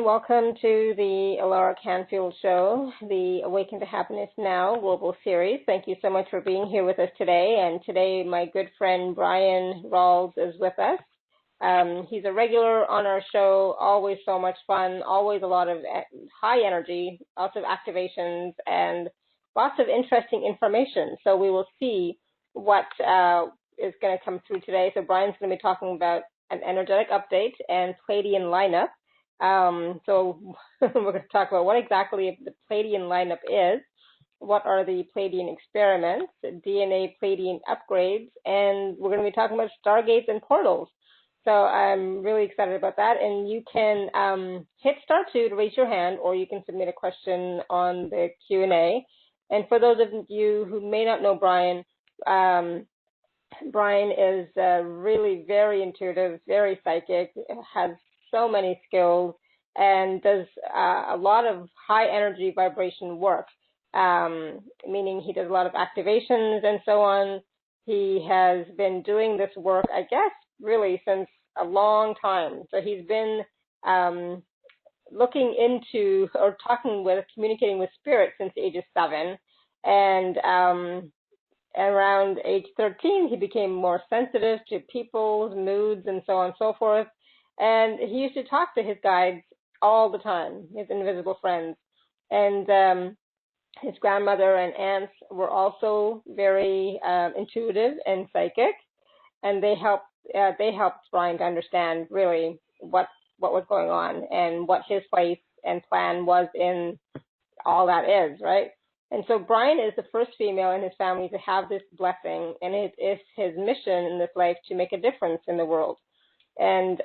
and welcome to the Alara Canfield Show, the Awaken to Happiness Now Global Series. Thank you so much for being here with us today. And today, my good friend Bryan Rawls is with us. He's a regular on our show, always so much fun, always a lot of high energy, lots of activations, and lots of interesting information. So we will see what is going to come through today. So Bryan's going to be talking about an energetic update and Pleiadian lineup. So we're going to talk about what exactly the Pleiadian lineup is, what are the Pleiadian experiments, DNA Pleiadian upgrades, and we're going to be talking about stargates and portals. So I'm really excited about that. And you can hit star 2 to raise your hand, or you can submit a question on the Q&A. And for those of you who may not know Bryan, Bryan is really very intuitive, very psychic, has so many skills, and does a lot of high energy vibration work, meaning he does a lot of activations and so on. He has been doing this work, I guess, really since a long time. So he's been looking into or communicating with spirit since the age of 7. And around age 13, he became more sensitive to people's moods and so on and so forth. And he used to talk to his guides all the time, his invisible friends. And his grandmother and aunts were also very intuitive and psychic, and they helped Bryan to understand really what was going on and what his place and plan was in all that is, right? And so Bryan is the first female in his family to have this blessing, and it is his mission in this life to make a difference in the world. And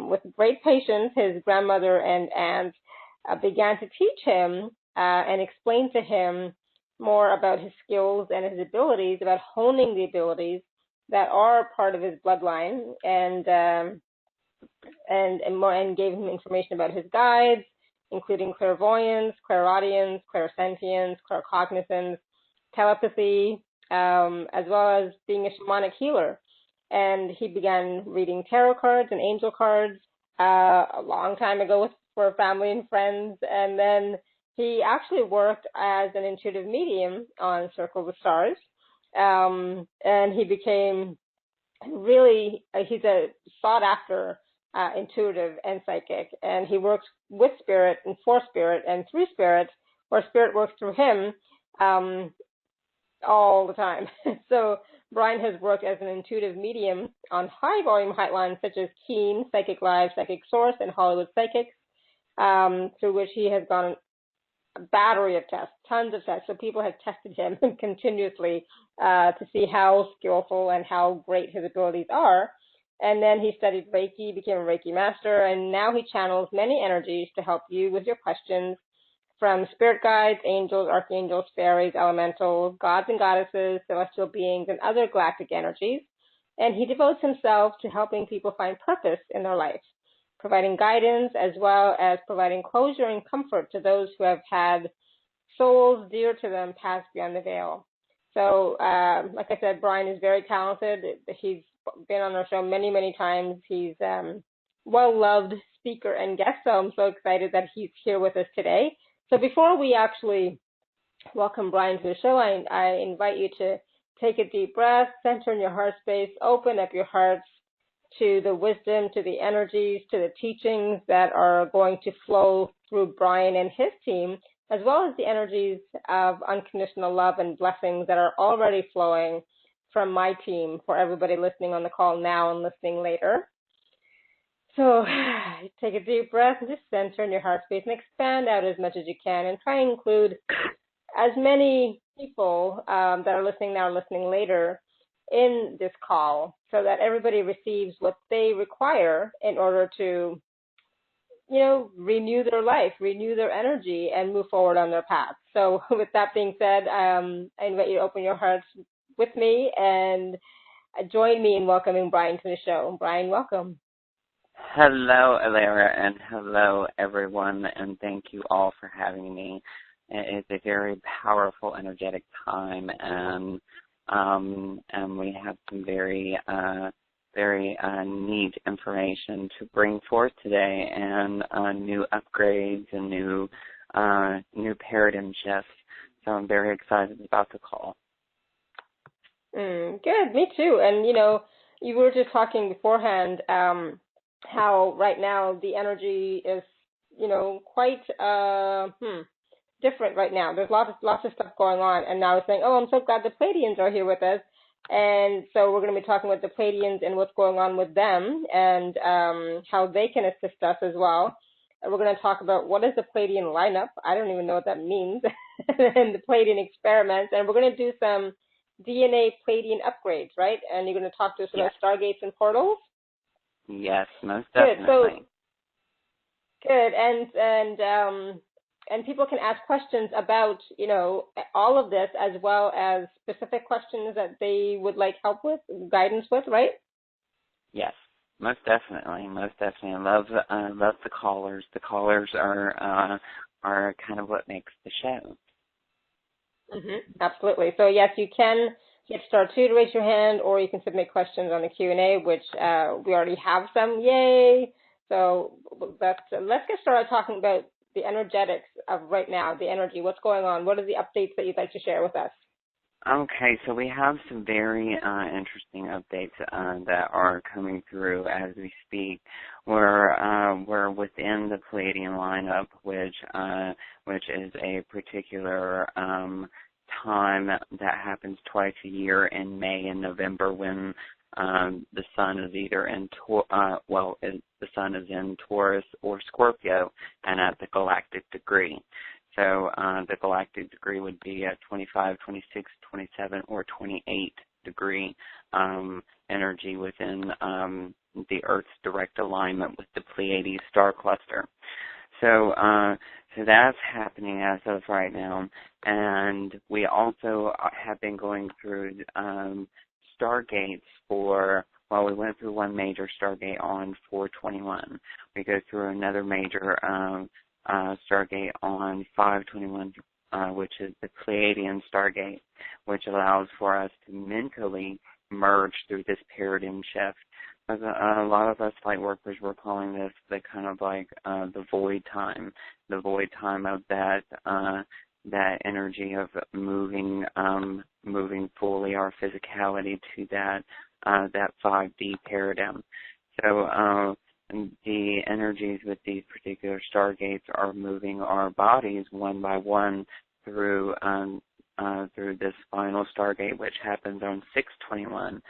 with great patience, his grandmother and aunts began to teach him and explain to him more about his skills and his abilities, about honing the abilities that are part of his bloodline, and gave him information about his guides, including clairvoyance, clairaudience, clairsentience, claircognizance, telepathy, as well as being a shamanic healer. And he began reading tarot cards and angel cards a long time ago for family and friends. And then he actually worked as an intuitive medium on Circle the Stars. And he became really, he's a sought after intuitive and psychic. And he works with spirit and for spirit and through spirit, or spirit works through him all the time. So Bryan has worked as an intuitive medium on high volume hotlines such as Keen, Psychic Live, Psychic Source, and Hollywood Psychics, through which he has gone a battery of tests, tons of tests. So people have tested him continuously to see how skillful and how great his abilities are. And then he studied Reiki, became a Reiki master, and now he channels many energies to help you with your questions from spirit guides, angels, archangels, fairies, elementals, gods and goddesses, celestial beings, and other galactic energies. And he devotes himself to helping people find purpose in their life, providing guidance as well as providing closure and comfort to those who have had souls dear to them pass beyond the veil. So, like I said, Bryan is very talented. He's been on our show many, many times. He's well-loved speaker and guest, so I'm so excited that he's here with us today. So before we actually welcome Bryan to the show, I invite you to take a deep breath, center in your heart space, open up your hearts to the wisdom, to the energies, to the teachings that are going to flow through Bryan and his team, as well as the energies of unconditional love and blessings that are already flowing from my team for everybody listening on the call now and listening later. So take a deep breath and just center in your heart space and expand out as much as you can, and try and include as many people that are listening now and listening later in this call, so that everybody receives what they require in order to, renew their life, renew their energy, and move forward on their path. So with that being said, I invite you to open your hearts with me and join me in welcoming Bryan to the show. Bryan, welcome. Hello, Alara, and hello, everyone, and thank you all for having me. It's a very powerful, energetic time, and we have some very very neat information to bring forth today, and new upgrades and new paradigm shifts. So I'm very excited about the call. Good, me too. And you were just talking beforehand how right now the energy is quite different right now. There's lots of stuff going on, and now it's saying, oh, I'm so glad the Pleiadians are here with us. And so we're going to be talking about the Pleiadians and what's going on with them, and how they can assist us as well. And we're going to talk about what is the Pleiadian lineup. I don't even know what that means, and the Pleiadian experiments. And we're going to do some DNA Pleiadian upgrades, right? And you're going to talk to us about stargates and portals. Yes, most definitely. Good. And people can ask questions about, all of this, as well as specific questions that they would like help with, guidance with, right? Yes, most definitely. I love the callers. The callers are kind of what makes the show. Absolutely. So yes, you can hit *2 to raise your hand, or you can submit questions on the Q&A, which we already have some. Yay! So let's get started talking about the energetics of right now, the energy. What's going on? What are the updates that you'd like to share with us? Okay, so we have some very interesting updates that are coming through as we speak. We're within the Pleiadian lineup, which is a particular time that happens twice a year in May and November, when the sun is either in the sun is in Taurus or Scorpio, and at the galactic degree. So the galactic degree would be at 25, 26, 27, or 28 degree energy within the Earth's direct alignment with the Pleiades star cluster. So that's happening as of right now, and we also have been going through stargates we went through one major stargate on 4/21. We go through another major stargate on 5/21, which is the Pleiadian stargate, which allows for us to mentally merge through this paradigm shift. A lot of us light workers were calling this the kind of like the void time of that energy of moving fully our physicality to that 5D paradigm. So the energies with these particular stargates are moving our bodies one by one through this final stargate, which happens on 6/21,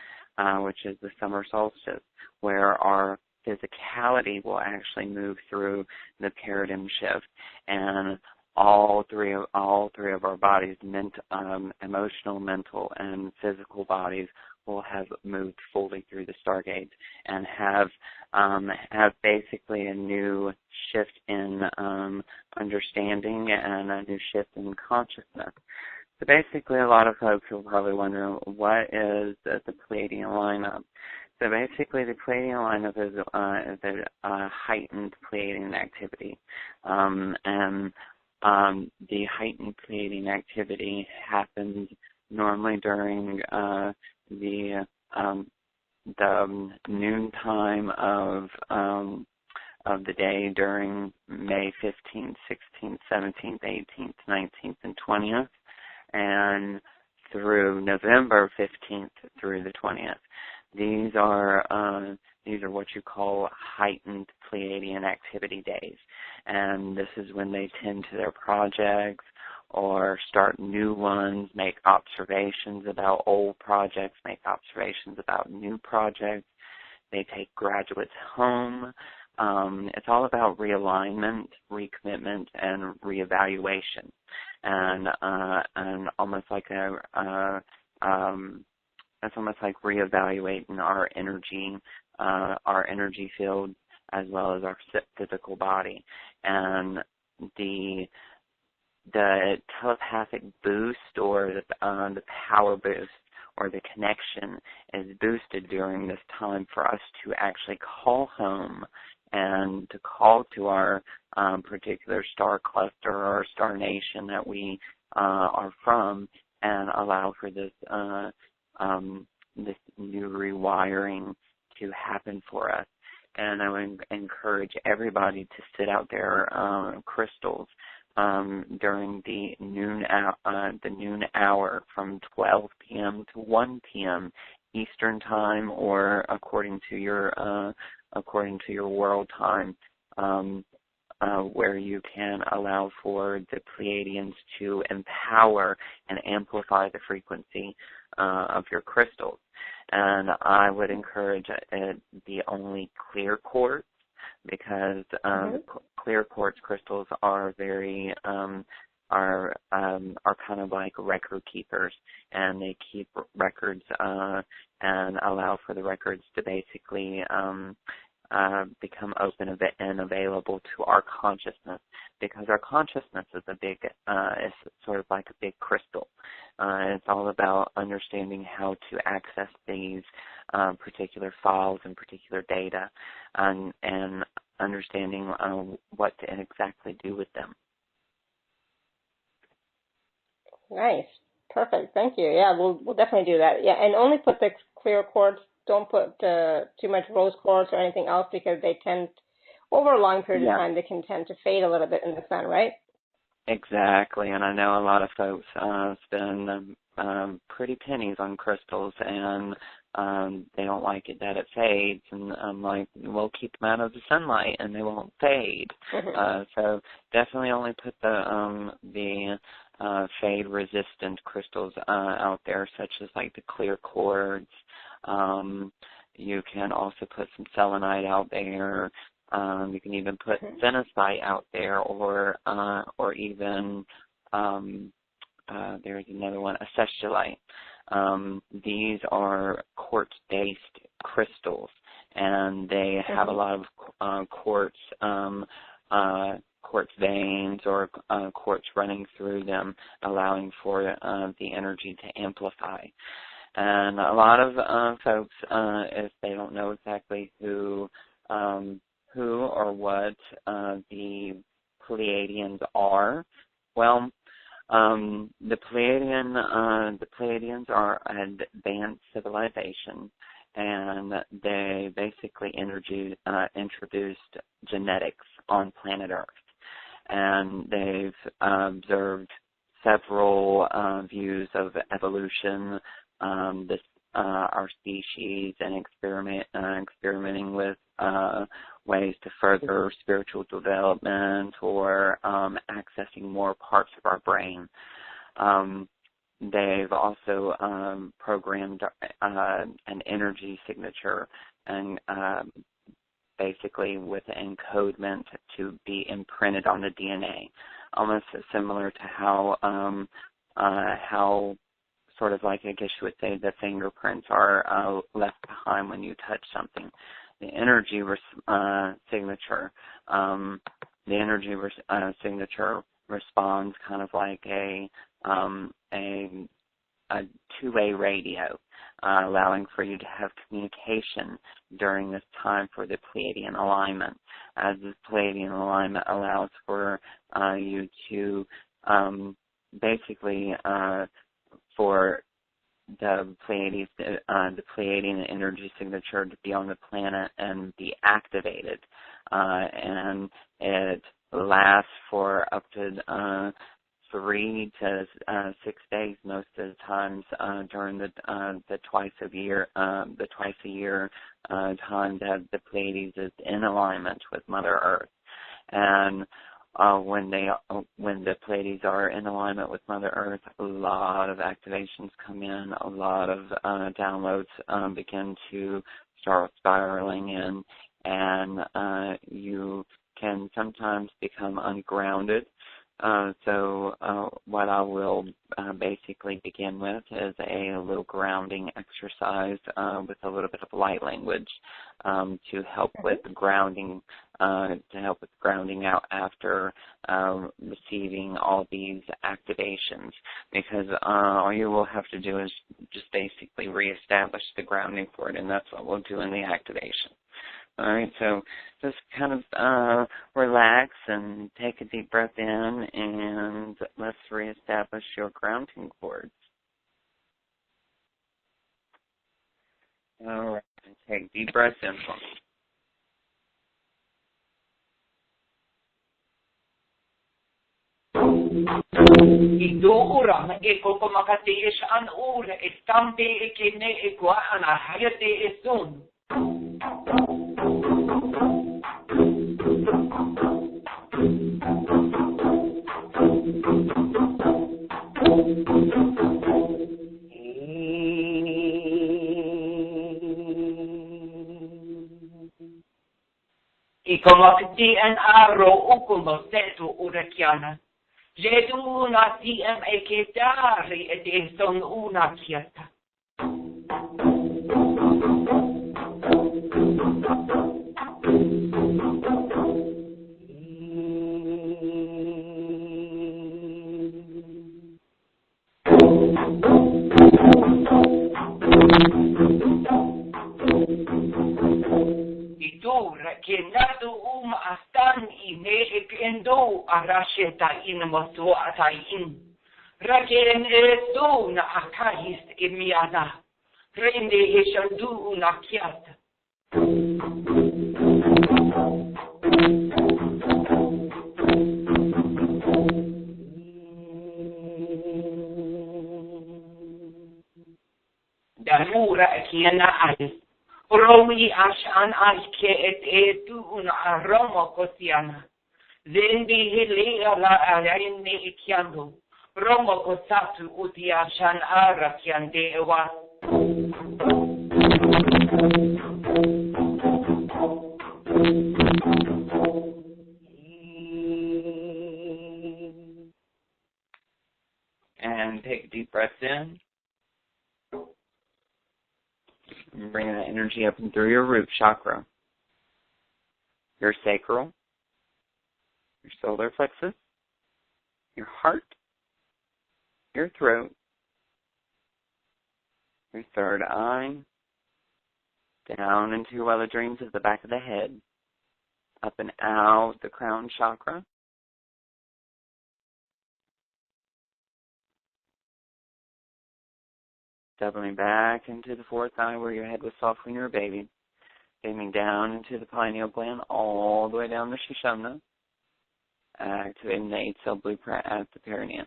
which is the summer solstice, where our physicality will actually move through the paradigm shift, and all three of our bodies, emotional, mental, and physical bodies, will have moved fully through the stargate and have basically a new shift in understanding and a new shift in consciousness. So basically, a lot of folks are probably wondering, what is the Pleiadian lineup? So basically, the Pleiadian lineup is a heightened Pleiadian activity, and the heightened Pleiadian activity happens normally during the noon time of the day during May 15th, 16th, 17th, 18th, 19th, and 20th, and through November 15th through the 20th. These are what you call heightened Pleiadian activity days, and this is when they tend to their projects or start new ones, make observations about old projects, make observations about new projects. They take graduates home. It's all about realignment, recommitment, and reevaluation, and almost like it's almost like reevaluating our energy field as well as our physical body, and the telepathic boost or the power boost or the connection is boosted during this time for us to actually call home and to call to our particular star cluster or star nation that we are from, and allow for this this new rewiring to happen for us. And I would encourage everybody to sit out their crystals during the noon hour from 12 p.m. to 1 p.m. Eastern time, or according to your world time, where you can allow for the Pleiadians to empower and amplify the frequency of your crystals. And I would encourage it be only clear quartz, because clear quartz crystals are very are kind of like record keepers, and they keep records and allow for the records to basically become open and available to our consciousness, because our consciousness is is sort of like a big crystal. It's all about understanding how to access these particular files and particular data, and understanding what to exactly do with them. Nice. Perfect. Thank you. Yeah, we'll definitely do that. Yeah, and only put the clear quartz. Don't put too much rose quartz or anything else, because they tend, over a long period of time, they can tend to fade a little bit in the sun, right? Exactly, and I know a lot of folks spend pretty pennies on crystals, and they don't like it that it fades, and I'm like, well, keep them out of the sunlight and they won't fade. So definitely only put the fade-resistant crystals out there, such as like the clear quartz. You can also put some selenite out there. You can even put phenacite out there, or even there's another one, acestylite. These are quartz-based crystals, and they have a lot of quartz veins or quartz running through them, allowing for the energy to amplify. And a lot of folks, if they don't know exactly who or what the Pleiadians are, well, the Pleiadians are an advanced civilization, and they basically introduced genetics on planet Earth, and they've observed several views of evolution, our species, and experimenting with ways to further spiritual development, or accessing more parts of our brain. They've also programmed an energy signature, and basically with encodement to be imprinted on the DNA, almost similar to how sort of like, I guess you would say, the fingerprints are left behind when you touch something. The energy signature responds kind of like a two-way radio, allowing for you to have communication during this time for the Pleiadian alignment, as the Pleiadian alignment allows for you to basically for the Pleiadian energy signature to be on the planet and be activated, and it lasts for up to 3 to 6 days most of the times during the twice a year time that the Pleiades is in alignment with Mother Earth. And when the Pleiades are in alignment with Mother Earth, a lot of activations come in, a lot of downloads begin to start spiraling in, and you can sometimes become ungrounded. So what I will basically begin with is a little grounding exercise with a little bit of light language to help with grounding, out after receiving all these activations, because all you will have to do is just basically reestablish the grounding for it, and that's what we'll do in the activation. All right, so just kind of relax and take a deep breath in, and let's reestablish your grounding cords. All right, Take deep breaths in for me. Idura e koko makate e shan ura e stampe e kene e kwa ana hayate e sun. Iko makati an aro ukumo setu urakiana. Jedu una tiem e ketari et e son una kiata. Idura che nadu astan ine e kendo arasheta in motu atain. Raken e duna akahis e miana. Rende e shandu una kiata. Darura kiana ai. Romi ashan aike et etu una aroma kosiana. Zendi hili ala ayane ikiando. Romo kosatu uti ashan ara kiande ewa. And take deep breaths in. And bring that energy up and through your root chakra, your sacral, your solar plexus, your heart, your throat, your third eye, down into your well of dreams at the back of the head, up and out the crown chakra, doubling back into the fourth eye where your head was soft when you were a baby, beaming down into the pineal gland all the way down to Shoshana, activating the 8-cell blueprint at the perineum.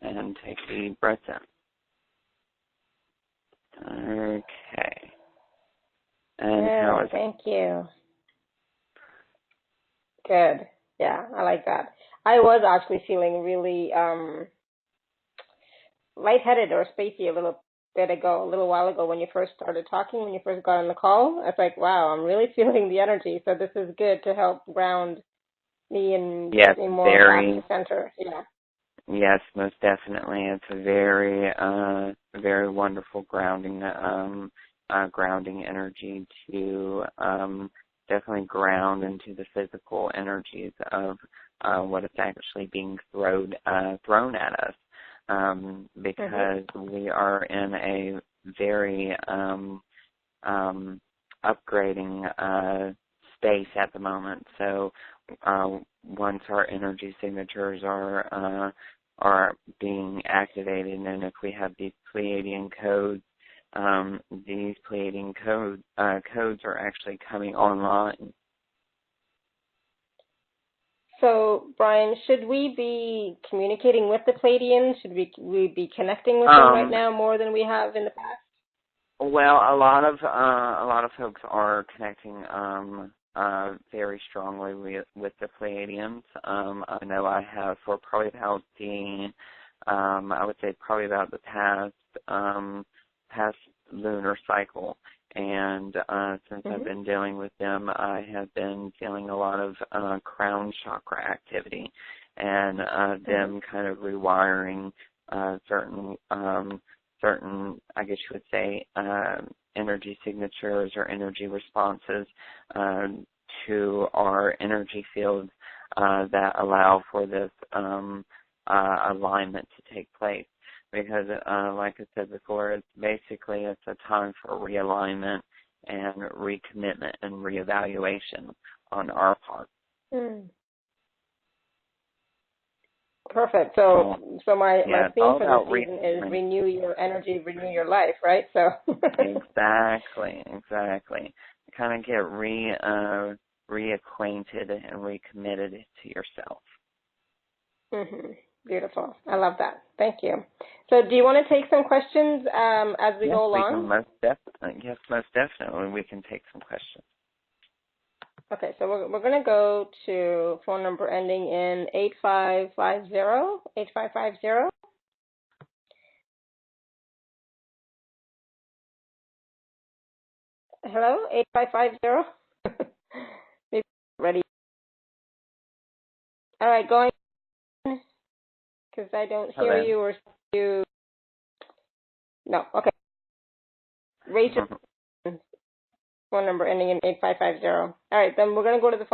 And take deep breaths in. Okay. And how is it? Thank you. Good. Yeah, I like that. I was actually feeling really lightheaded or spacey a little while ago when you first started talking, when you first got on the call. It's like, wow, I'm really feeling the energy. So this is good to help ground me and yes, me more very, back to center. Yeah. Yes, most definitely. It's a very wonderful grounding energy to definitely ground into the physical energies of what is actually being thrown at us, because we are in a very upgrading space at the moment. So once our energy signatures are being activated, and if we have these Pleiadian codes, these Pleiadian codes are actually coming online. So, Bryan, should we be communicating with the Pleiadians? Should we be connecting with them right now more than we have in the past? Well, a lot of folks are connecting very strongly with the Pleiadians. I know I have for probably about I would say probably about the past lunar cycle. And since I've been dealing with them, I have been feeling a lot of crown chakra activity, and them kind of rewiring certain, I guess you would say, energy signatures or energy responses to our energy fields that allow for this alignment to take place. Because, like I said before, it's a time for realignment and recommitment and reevaluation on our part. Perfect. So my theme for this season is renew your energy, renew your life, right? So exactly. Kind of get reacquainted and recommitted to yourself. Beautiful. I love that. Thank you. So do you want to take some questions as we go along? Yes, most definitely. We can take some questions. Okay, so we're going to go to phone number ending in 8550. 8550. Hello, 8550. Maybe ready. All right, going because I don't hear you or see you. No, okay. Raise your phone number ending in 8550. All right, then we're going to go to the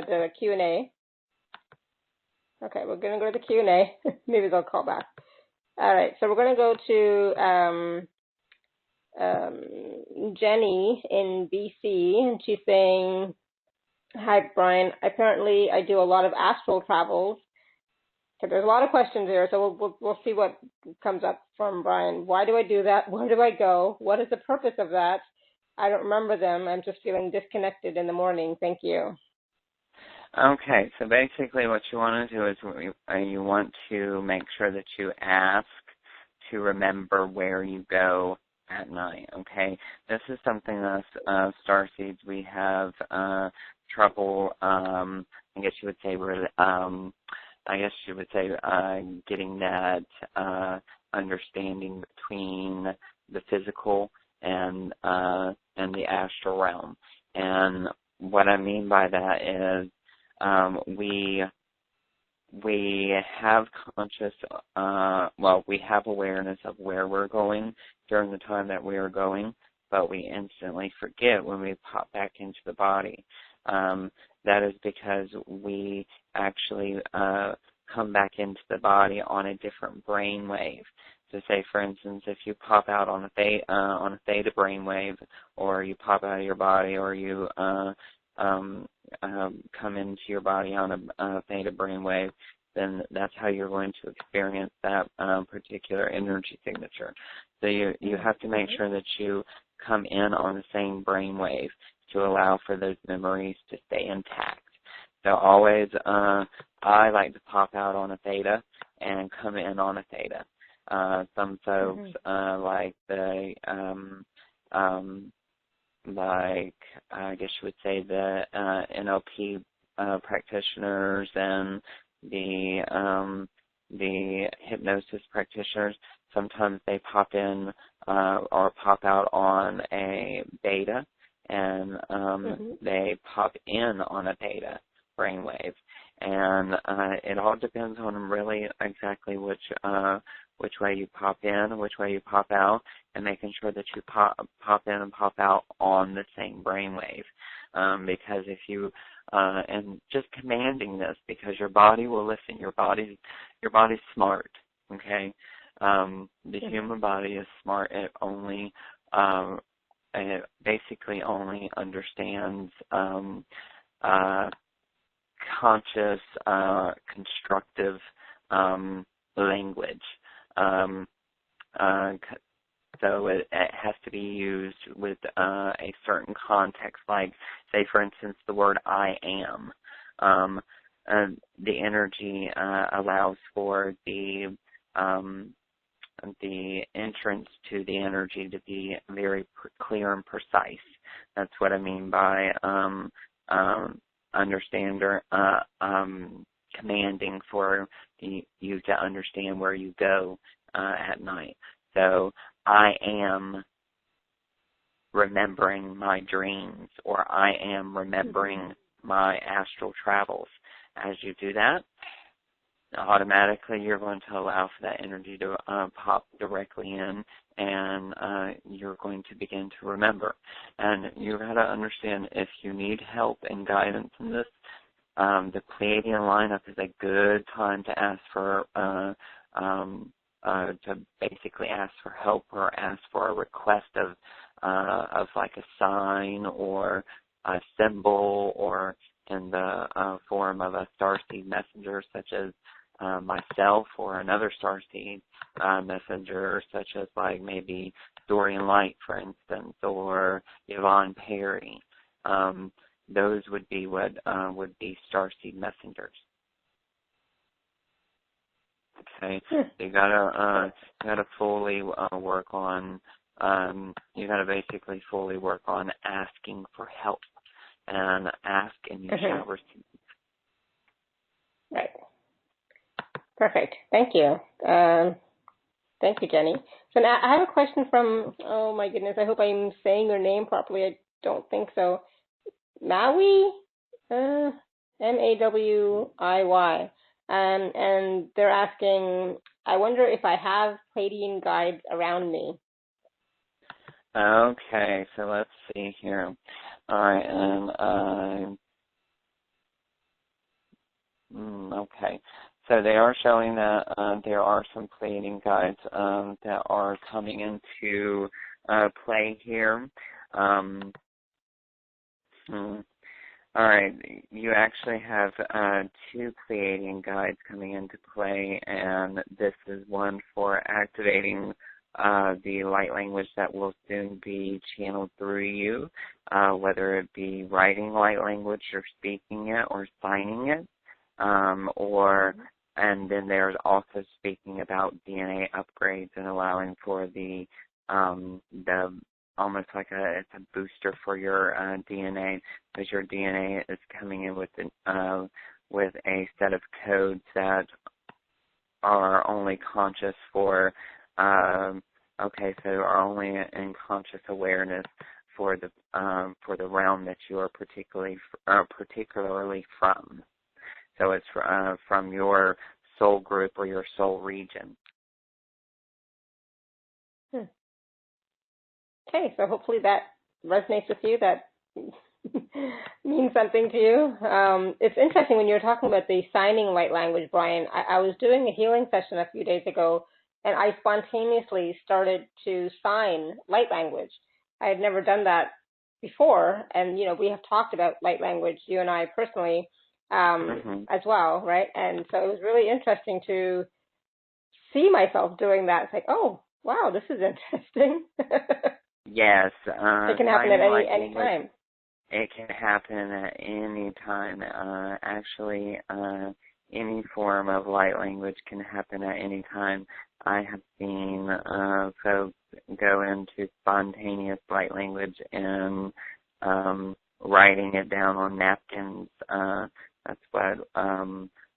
the Q&A. Okay, we're going to go to the Q&A. Maybe they'll call back. All right, so we're going to go to Jenny in BC, and she's saying, hi, Bryan. Apparently, I do a lot of astral travels. So there's a lot of questions there, so we'll see what comes up from Bryan. Why do I do that? Where do I go? What is the purpose of that? I don't remember them. I'm just feeling disconnected in the morning. Thank you. Okay, so basically what you want to do is you want to make sure that you ask to remember where you go at night, okay? This is something that starseeds, we have trouble, I guess you would say, getting that understanding between the physical and the astral realm. And what I mean by that is we have we have awareness of where we're going during the time that we are going, but we instantly forget when we pop back into the body. That is because we actually come back into the body on a different brain wave. So say, for instance, if you pop out on a theta brain wave, or you pop out of your body, or you come into your body on a theta brain wave, then that's how you're going to experience that particular energy signature. So you have to make sure that you come in on the same brain wave to allow for those memories to stay intact. So always, I like to pop out on a theta and come in on a theta. Some folks like I guess you would say the NLP practitioners and the hypnosis practitioners. Sometimes they pop in or pop out on a beta, and they pop in on a theta brainwave. And it all depends on really exactly which way you pop in, which way you pop out, and making sure that you pop in and pop out on the same brainwave. Because if you and just commanding this, because your body will listen. Your body's smart. Okay, the human body is smart. It basically only understands conscious, constructive language. So it has to be used with a certain context, like, say, for instance, the word I am. The energy allows for the entrance to the energy to be very clear and precise. That's what I mean by understand or commanding for you to understand where you go at night. So I am remembering my dreams, or I am remembering my astral travels. As you do that, automatically you're going to allow for that energy to pop directly in, and you're going to begin to remember. And you got to understand, if you need help and guidance in this, the Pleiadian lineup is a good time to ask for to basically ask for help, or ask for a request of like a sign or a symbol, or in the form of a starseed messenger such as myself. well for another starseed messenger, such as like maybe Dorian Light, for instance, or Yvonne Perry. Those would be what would be starseed messengers. Okay, so you gotta fully work on. You gotta basically fully work on asking for help, and ask and you shall receive. Right. Perfect. Thank you. Thank you, Jenny. So now I have a question from, oh my goodness, I hope I'm saying your name properly. I don't think so. Maui? Mawiy. And they're asking, I wonder if I have Pleiadian guides around me. Okay, so let's see here. All right, and okay. So they are showing that there are some Pleiadian guides that are coming into play here. All right, you actually have two Pleiadian guides coming into play, and this is one for activating the light language that will soon be channeled through you, whether it be writing light language or speaking it or signing it, and then there's also speaking about DNA upgrades and allowing for the almost like it's a booster for your DNA, because your DNA is coming in with a set of codes that are only conscious for are only in conscious awareness for the realm that you are particularly from. So it's from your soul group or your soul region. Okay, so hopefully that resonates with you. That means something to you. It's interesting when you were talking about the signing light language, Bryan. I was doing a healing session a few days ago, and I spontaneously started to sign light language. I had never done that before, and we have talked about light language, you and I personally, as well, right? And so it was really interesting to see myself doing that. It's like, oh, wow, this is interesting. Yes. It can happen at any time. It can happen at any time. Actually, any form of light language can happen at any time. I have seen folks go into spontaneous light language and writing it down on napkins. That's what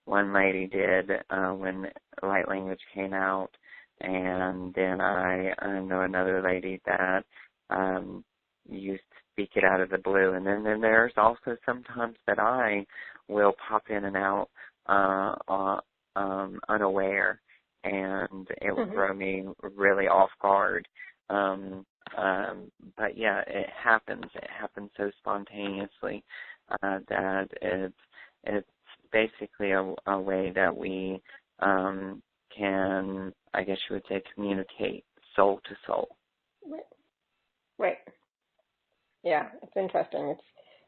one lady did when light language came out. And then I know another lady that used to speak it out of the blue. And then there's also sometimes that I will pop in and out unaware, and it will throw me really off guard. But yeah, it happens. It happens so spontaneously that it's basically a way that we can, I guess you would say, communicate soul to soul. Right. Yeah, it's interesting.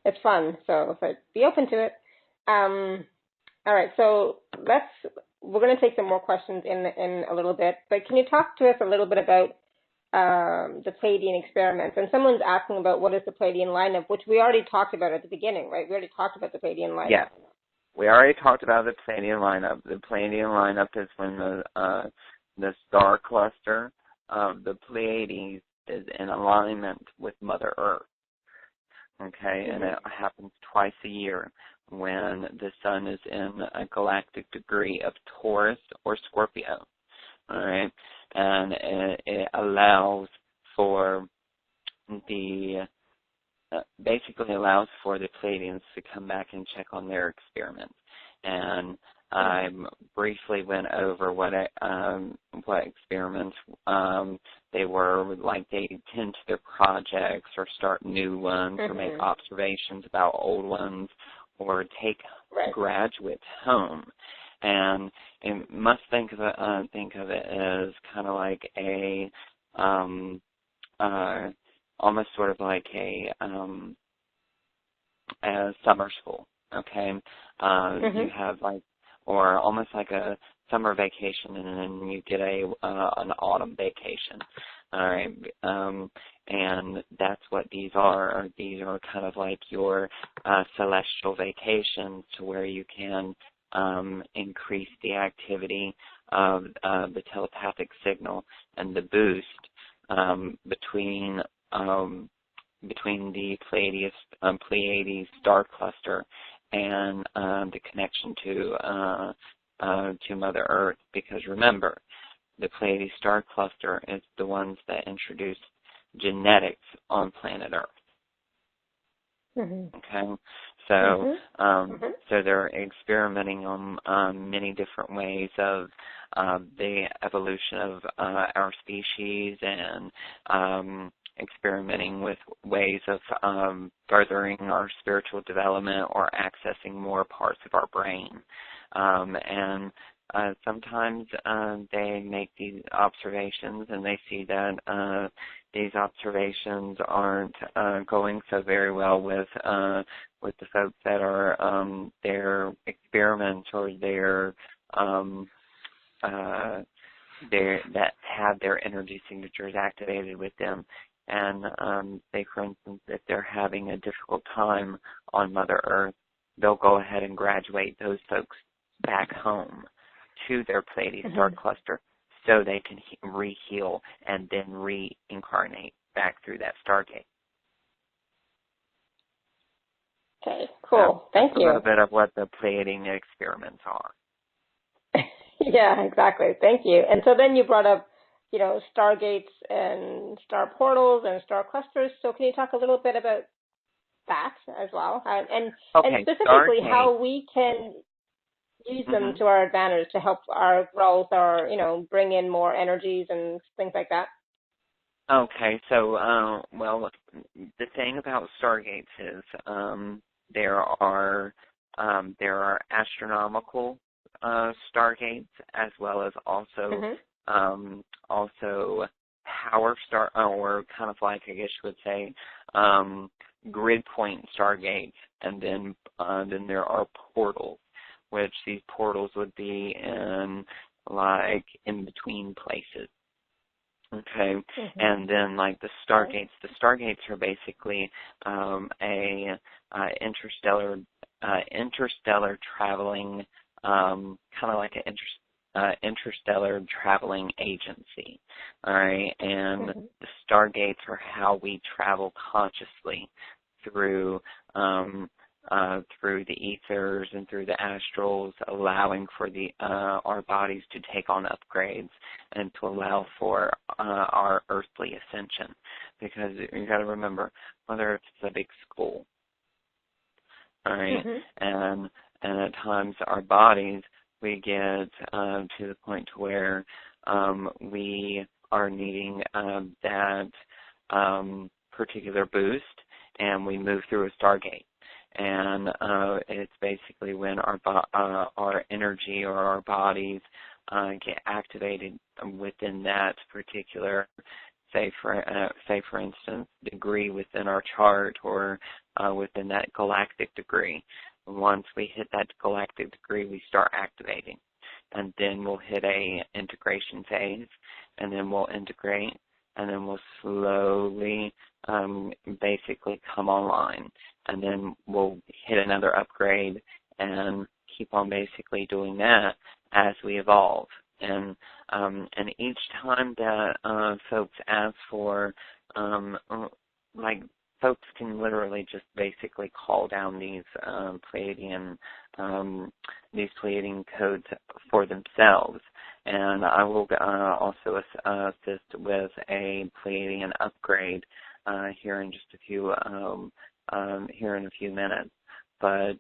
It's fun. So be open to it. All right. So we're going to take some more questions in a little bit. But can you talk to us a little bit about the Pleiadian experiments? And someone's asking about what is the Pleiadian lineup, which we already talked about at the beginning, right? We already talked about the Pleiadian lineup. Yeah. We already talked about the Pleiadian lineup. The Pleiadian lineup is when the star cluster of the Pleiades is in alignment with Mother Earth. Okay, and it happens twice a year when the sun is in a galactic degree of Taurus or Scorpio. All right, and it allows for basically allows for the Pleiadians to come back and check on their experiments. And I briefly went over what experiments they were, like they tend to their projects or start new ones or make observations about old ones or take graduates home. And you must think of it as kind of like a almost sort of like a summer school. Okay, you have like, or almost like a summer vacation, and then you get an autumn vacation. All right, and that's what these are. These are kind of like your celestial vacations, to where you can increase the activity of the telepathic signal and the boost between the Pleiades star cluster and the connection to Mother Earth. Because remember, the Pleiades star cluster is the ones that introduced genetics on planet Earth. Mm-hmm. Okay, so so they're experimenting on many different ways of the evolution of our species, and experimenting with ways of furthering our spiritual development or accessing more parts of our brain. And sometimes they make these observations, and they see that these observations aren't going so very well with the folks that are their experiments, or their that have their energy signatures activated with them. And say, for instance, if they're having a difficult time on Mother Earth, they'll go ahead and graduate those folks back home to their Pleiades star cluster, so they can re-heal and then reincarnate back through that stargate. Okay, cool. Thank you. A little bit of what the Pleiadian experiments are. Yeah, exactly. Thank you. And so then you brought up, stargates and star portals and star clusters. So can you talk a little bit about that as well? And specifically how we can use them to our advantage to help our growth, or, bring in more energies and things like that? Okay, so, well, the thing about stargates is there are astronomical stargates, as well as also power star, or kind of like, I guess you would say, grid point stargates, and then there are portals, which these portals would be in between places. Okay, and then like the stargates are basically a interstellar traveling, kind of like an interstellar traveling agency. All right, and the stargates are how we travel consciously through the ethers and through the astrals, allowing for our bodies to take on upgrades and to allow for our earthly ascension. Because you got to remember, Mother Earth is a big school. All right, and at times our bodies, we get to the point to where we are needing that particular boost, and we move through a stargate. And it's basically when our energy or our bodies get activated within that particular, say for instance, degree within our chart, or within that galactic degree. Once we hit that galactic degree, we start activating, and then we'll hit a integration phase, and then we'll integrate, and then we'll slowly basically come online, and then we'll hit another upgrade and keep on basically doing that as we evolve. And each time that folks ask for, folks can literally just basically call down these Pleiadian codes for themselves. And I will also assist with a Pleiadian upgrade here in just a few minutes. But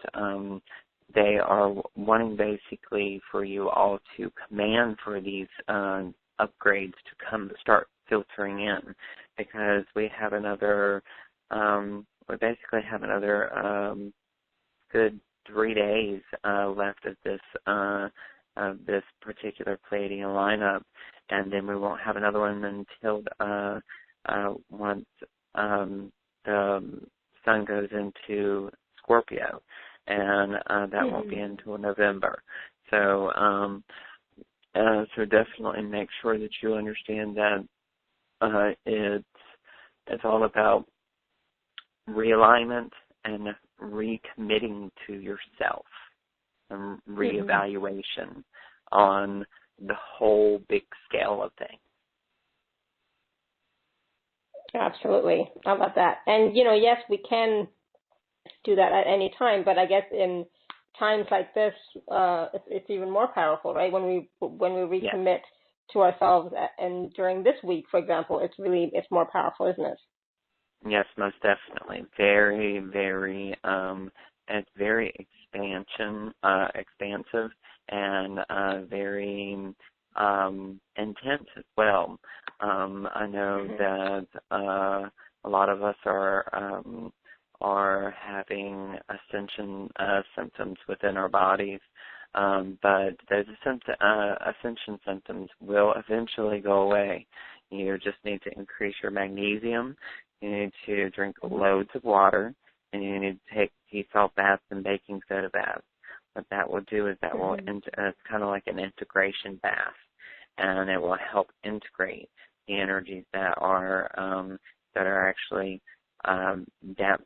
they are wanting basically for you all to command for these upgrades to start filtering in, because we have another good 3 days left of this particular Pleiadian lineup, and then we won't have another one until once the sun goes into Scorpio, and that won't be until November. So So definitely make sure that you understand that it's all about realignment and recommitting to yourself and reevaluation on the whole big scale of things. Absolutely. How about that? And, yes, we can do that at any time, but I guess in times like this, it's even more powerful, right? When we recommit to ourselves, and during this week, for example, it's more powerful, isn't it? Yes, most definitely. Very, very, it's very expansive and very intense as well. I know that a lot of us are having ascension symptoms within our bodies, but those ascension symptoms will eventually go away. You just need to increase your magnesium. You need to drink loads of water, and you need to take sea salt baths and baking soda baths. What that will do is that will it's kind of like an integration bath, and it will help integrate the energies that are actually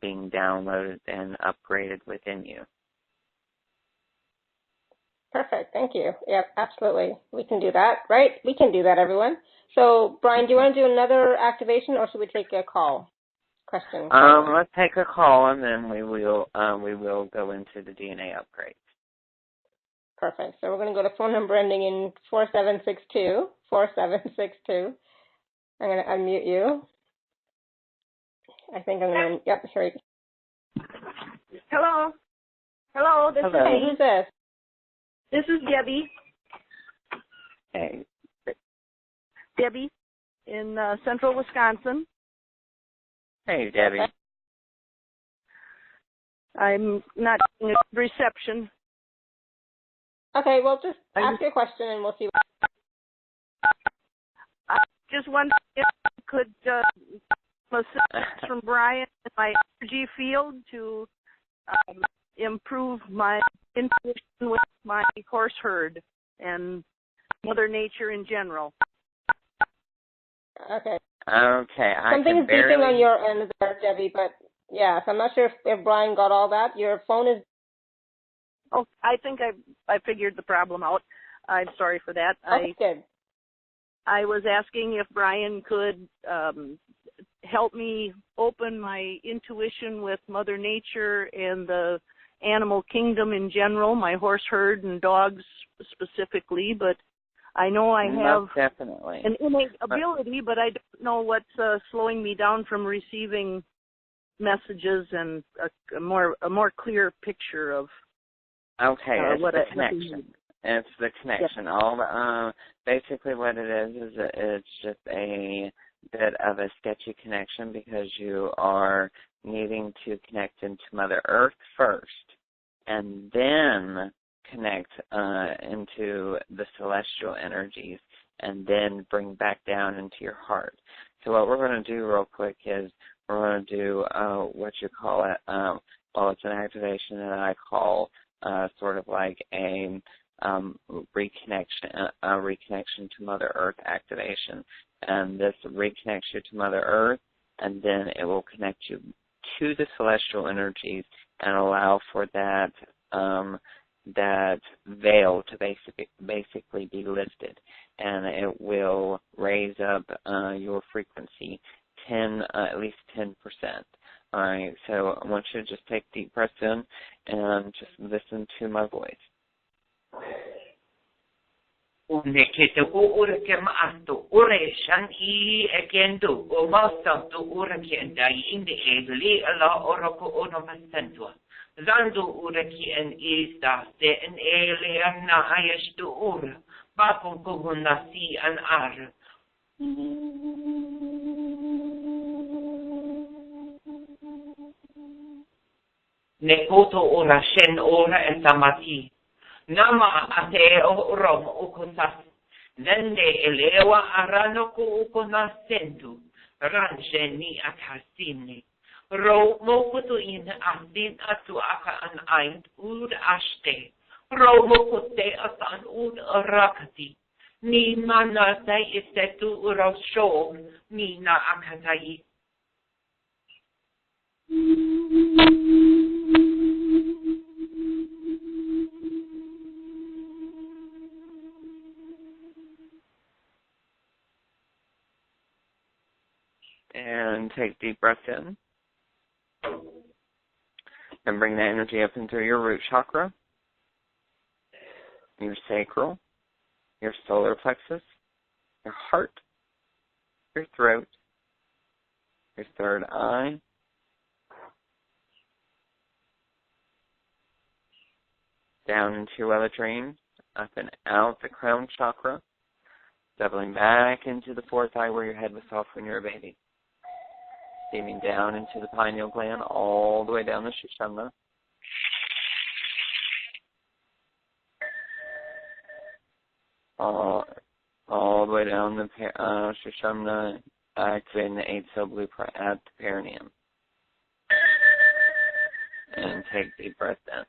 being downloaded and upgraded within you. Perfect. Thank you. Yeah, absolutely. We can do that, right? We can do that, everyone. So, Bryan, do you want to do another activation, or should we take a question? Let's take a call, and then we will go into the DNA upgrade. Perfect. So we're going to go to phone number ending in 4762. 4762. I'm going to unmute you. I think I'm going to. Yep. Here we go. Hello. Hello. This is Hey, who's this? This is Debbie. Hey. Debbie in central Wisconsin. Hey, Debbie. I'm not getting a reception. Okay, well, just ask your question and we'll see. I just wondered if I could assist from Bryan in my energy field to improve my intuition with my horse herd and Mother Nature in general. Okay. Okay. Something's beeping on your end there, Debbie, but yeah, so I'm not sure if Bryan got all that. Your phone is. Oh, I think I figured the problem out. I'm sorry for that. Okay, good. I was asking if Bryan could help me open my intuition with Mother Nature and the animal kingdom in general, my horse herd and dogs specifically, but I know I have an innate ability, but I don't know what's slowing me down from receiving messages and a more clear picture of it's what the connection. It's the connection. Yeah. All basically what it is it's just a bit of a sketchy connection because you are needing to connect into Mother Earth first, and then connect into the celestial energies, and then bring back down into your heart. So what we're going to do real quick is we're going to do what you call it. It's an activation that I call sort of like a reconnection to Mother Earth activation, and this reconnects you to Mother Earth, and then it will connect you to the celestial energies and allow for that that veil to basically be lifted, and it will raise up your frequency at least 10%. All right, so I want you to just take deep breaths in and just listen to my voice. Unekete uurkem astu ureshan I ekendo omasantu urekenda inde egli ala oroko onomasantua. Zandu ureki en ista de en ele na ayestu ur bakon kugunasi an ar. Nekoto ora shen ora en tamati. Nama ate rom ukuntas. Nende elewa arano ku ukunasentu. Ranje ni atasine. Ro mokutu in asdin atu aka an aint ud ashte. Ro mokute asan ud rakati. Ni mana tai istetu uro show ni na akatai. And take deep breaths in. And bring that energy up into your root chakra, your sacral, your solar plexus, your heart, your throat, your third eye, down into your well dreams, up and out the crown chakra, doubling back into the fourth eye where your head was soft when you were a baby. Steaming down into the pineal gland, all the way down the Sushumna. All the way down the Sushumna, activating the 8-cell blueprint at the perineum. And take deep breath in.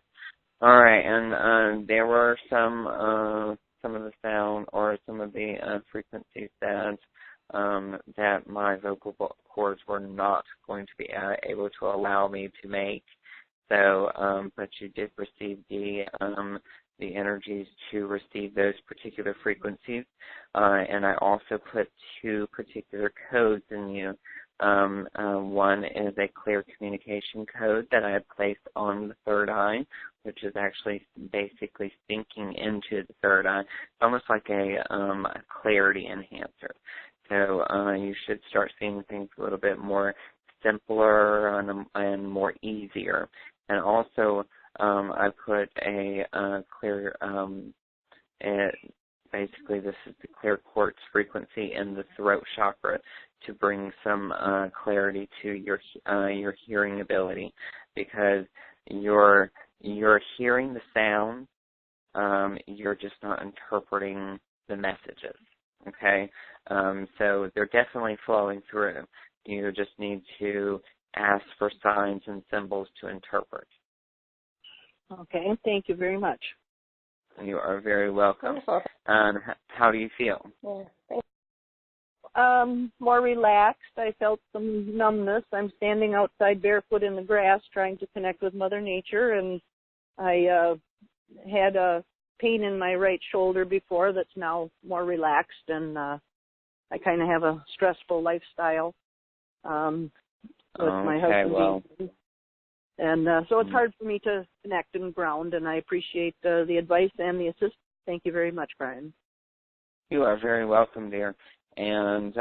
All right, and there were some of the sound or some of the frequencies that my vocal cords were not going to be able to allow me to make. So, but you did receive the energies to receive those particular frequencies, and I also put 2 particular codes in you. One is a clear communication code that I had placed on the third eye, which is actually basically sinking into the third eye. It's almost like a clarity enhancer. So you should start seeing things a little bit more simpler and more easier. And also, I put a clear, basically this is the clear quartz frequency in the throat chakra to bring some clarity to your hearing ability, because you're hearing the sound, you're just not interpreting the messages. Okay, so they're definitely flowing through. You just need to ask for signs and symbols to interpret. Okay, thank you very much. You are very welcome. Wonderful. How do you feel? Yeah, thank More relaxed. I felt some numbness. I'm standing outside barefoot in the grass trying to connect with Mother Nature, and I had a pain in my right shoulder before that's now more relaxed, and I kind of have a stressful lifestyle with my husband. Well. And so it's hard for me to connect and ground, and I appreciate the advice and the assistance. Thank you very much, Bryan. You are very welcome, dear. And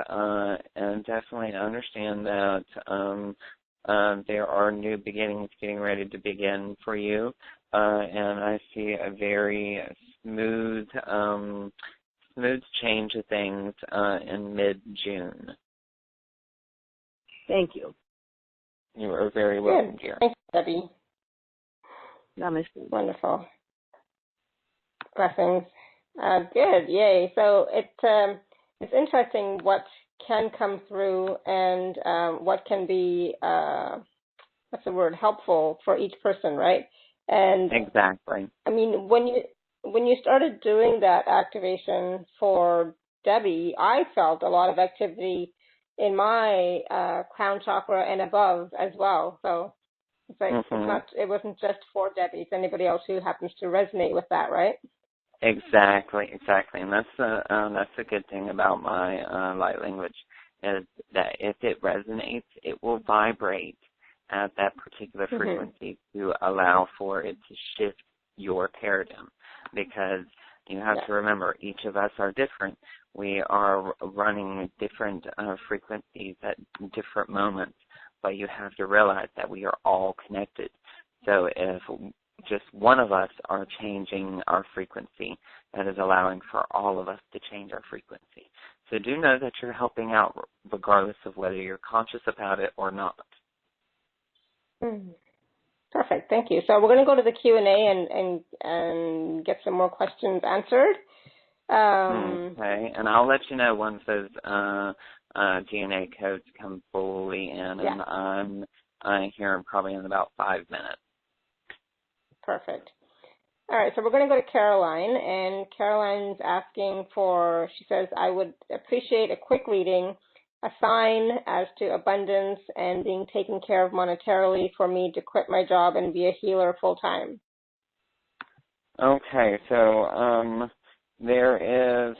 definitely understand that there are new beginnings getting ready to begin for you. And I see a very smooth change of things in mid-June. Thank you. You are very welcome, dear. Thanks, Debbie. Namaste. Wonderful. Blessings. Good. Yay. So it's interesting what can come through and what can be what's the word, helpful for each person, right? And exactly. I mean, when you started doing that activation for Debbie, I felt a lot of activity in my crown chakra and above as well. So it's like it wasn't just for Debbie. It's anybody else who happens to resonate with that, right? Exactly, and that's the good thing about my light language is that if it resonates, it will vibrate at that particular frequency to allow for it to shift your paradigm, because you have to remember each of us are different. We are running different frequencies at different moments, but you have to realize that we are all connected. So if just one of us are changing our frequency, that is allowing for all of us to change our frequency. So do know that you're helping out regardless of whether you're conscious about it or not. Perfect. Thank you. So we're going to go to the Q&A and get some more questions answered. Okay, and I'll let you know once those DNA codes come fully in, and I'm here probably in about 5 minutes. Perfect. All right, so we're going to go to Caroline, and Caroline's asking for, she says, I would appreciate a quick reading, a sign as to abundance and being taken care of monetarily for me to quit my job and be a healer full time. Okay, so there is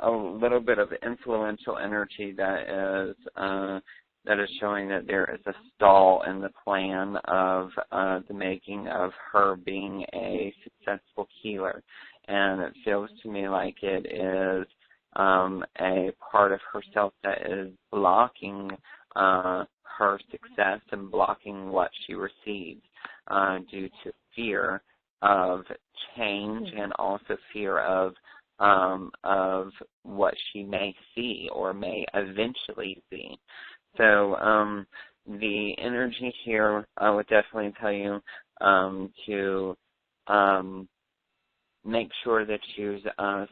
a little bit of influential energy that is showing that there is a stall in the plan of the making of her being a successful healer, and it feels to me like it is a part of herself that is blocking her success and blocking what she receives due to fear of change and also fear of what she may see or may eventually see. So the energy here, I would definitely tell you to make sure that you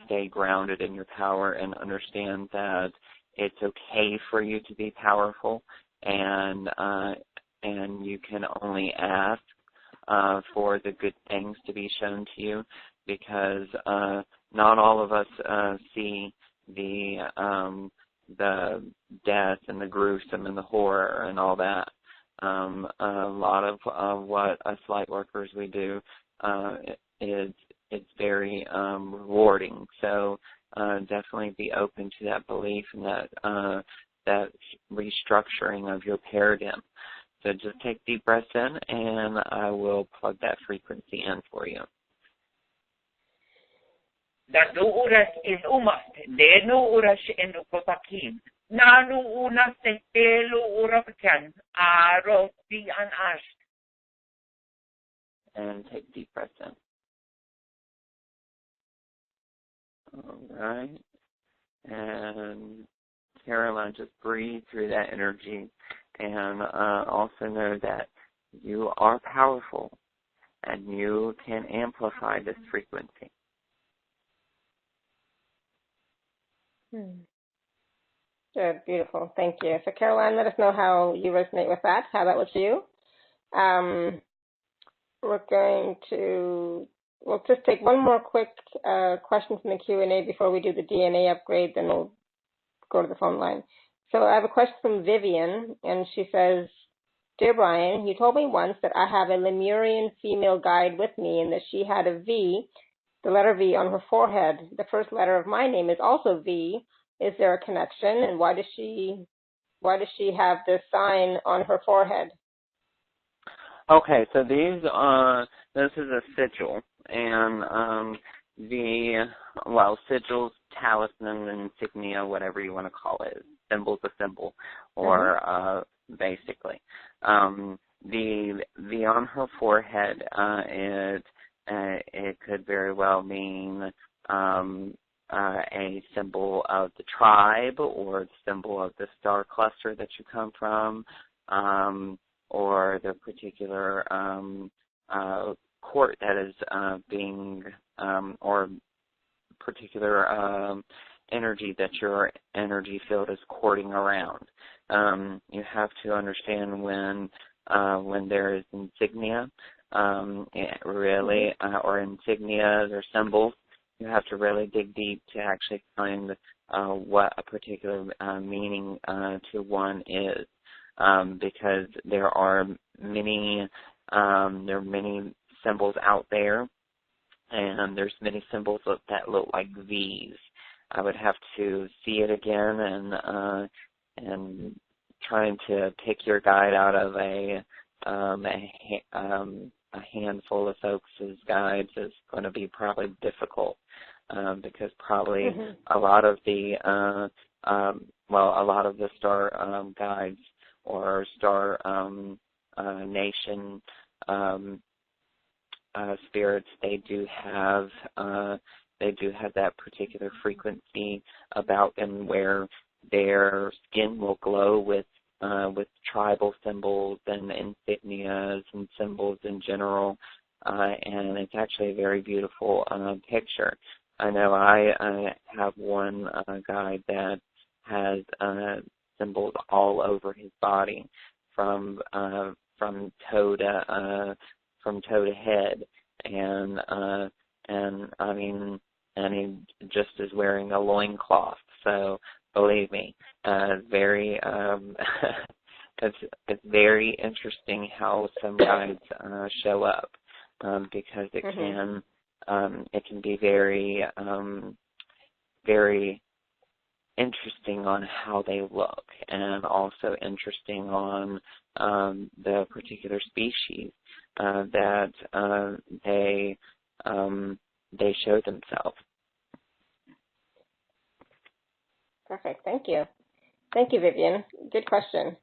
stay grounded in your power and understand that it's okay for you to be powerful, and you can only ask for the good things to be shown to you, because not all of us see the death and the gruesome and the horror and all that. A lot of what us light workers we do it's very rewarding. So definitely be open to that belief and that restructuring of your paradigm. So just take deep breaths in, and I will plug that frequency in for you. Dadu oras in umat, denu oras in upapakim. Nanu unas te pelu urapkan, aro di an ash. And take deep breaths in. All right. And Caroline, just breathe through that energy, and also know that you are powerful and you can amplify this frequency. Good, beautiful. Thank you. So Caroline, let us know how you resonate with that, how that was for you. We'll just take one more quick question from the Q&A before we do the DNA upgrade, then we'll go to the phone line. So I have a question from Vivian, and she says, Dear Bryan, you told me once that I have a Lemurian female guide with me and that she had a V, the letter V, on her forehead. The first letter of my name is also V. Is there a connection, and why does she have this sign on her forehead? Okay, so this is a sigil, and sigils, talisman, insignia, whatever you want to call it, symbol's a symbol, or basically. The on her forehead, it could very well mean a symbol of the tribe, or the symbol of the star cluster that you come from, or the particular court that is being, or particular energy that your energy field is courting around. You have to understand when there is insignia, really, or insignia or symbols. You have to really dig deep to actually find what a particular meaning to one is, because there are many symbols out there, and there's many symbols that look like V's. I would have to see it again and trying to pick your guide out of a handful of folks' guides is going to be probably difficult, because probably a lot of the star guides or star nation spirits, they do have that particular frequency about them where their skin will glow with tribal symbols and insignias and symbols in general, and it's actually a very beautiful picture. I know I have one guide that has symbols all over his body, from toe to head, and and he just is wearing a loincloth. So believe me, very it's very interesting how some guides show up, because it can be very very interesting on how they look, and also interesting on the particular species that they show themselves. Perfect. Thank you. Thank you, Vivian. Good question.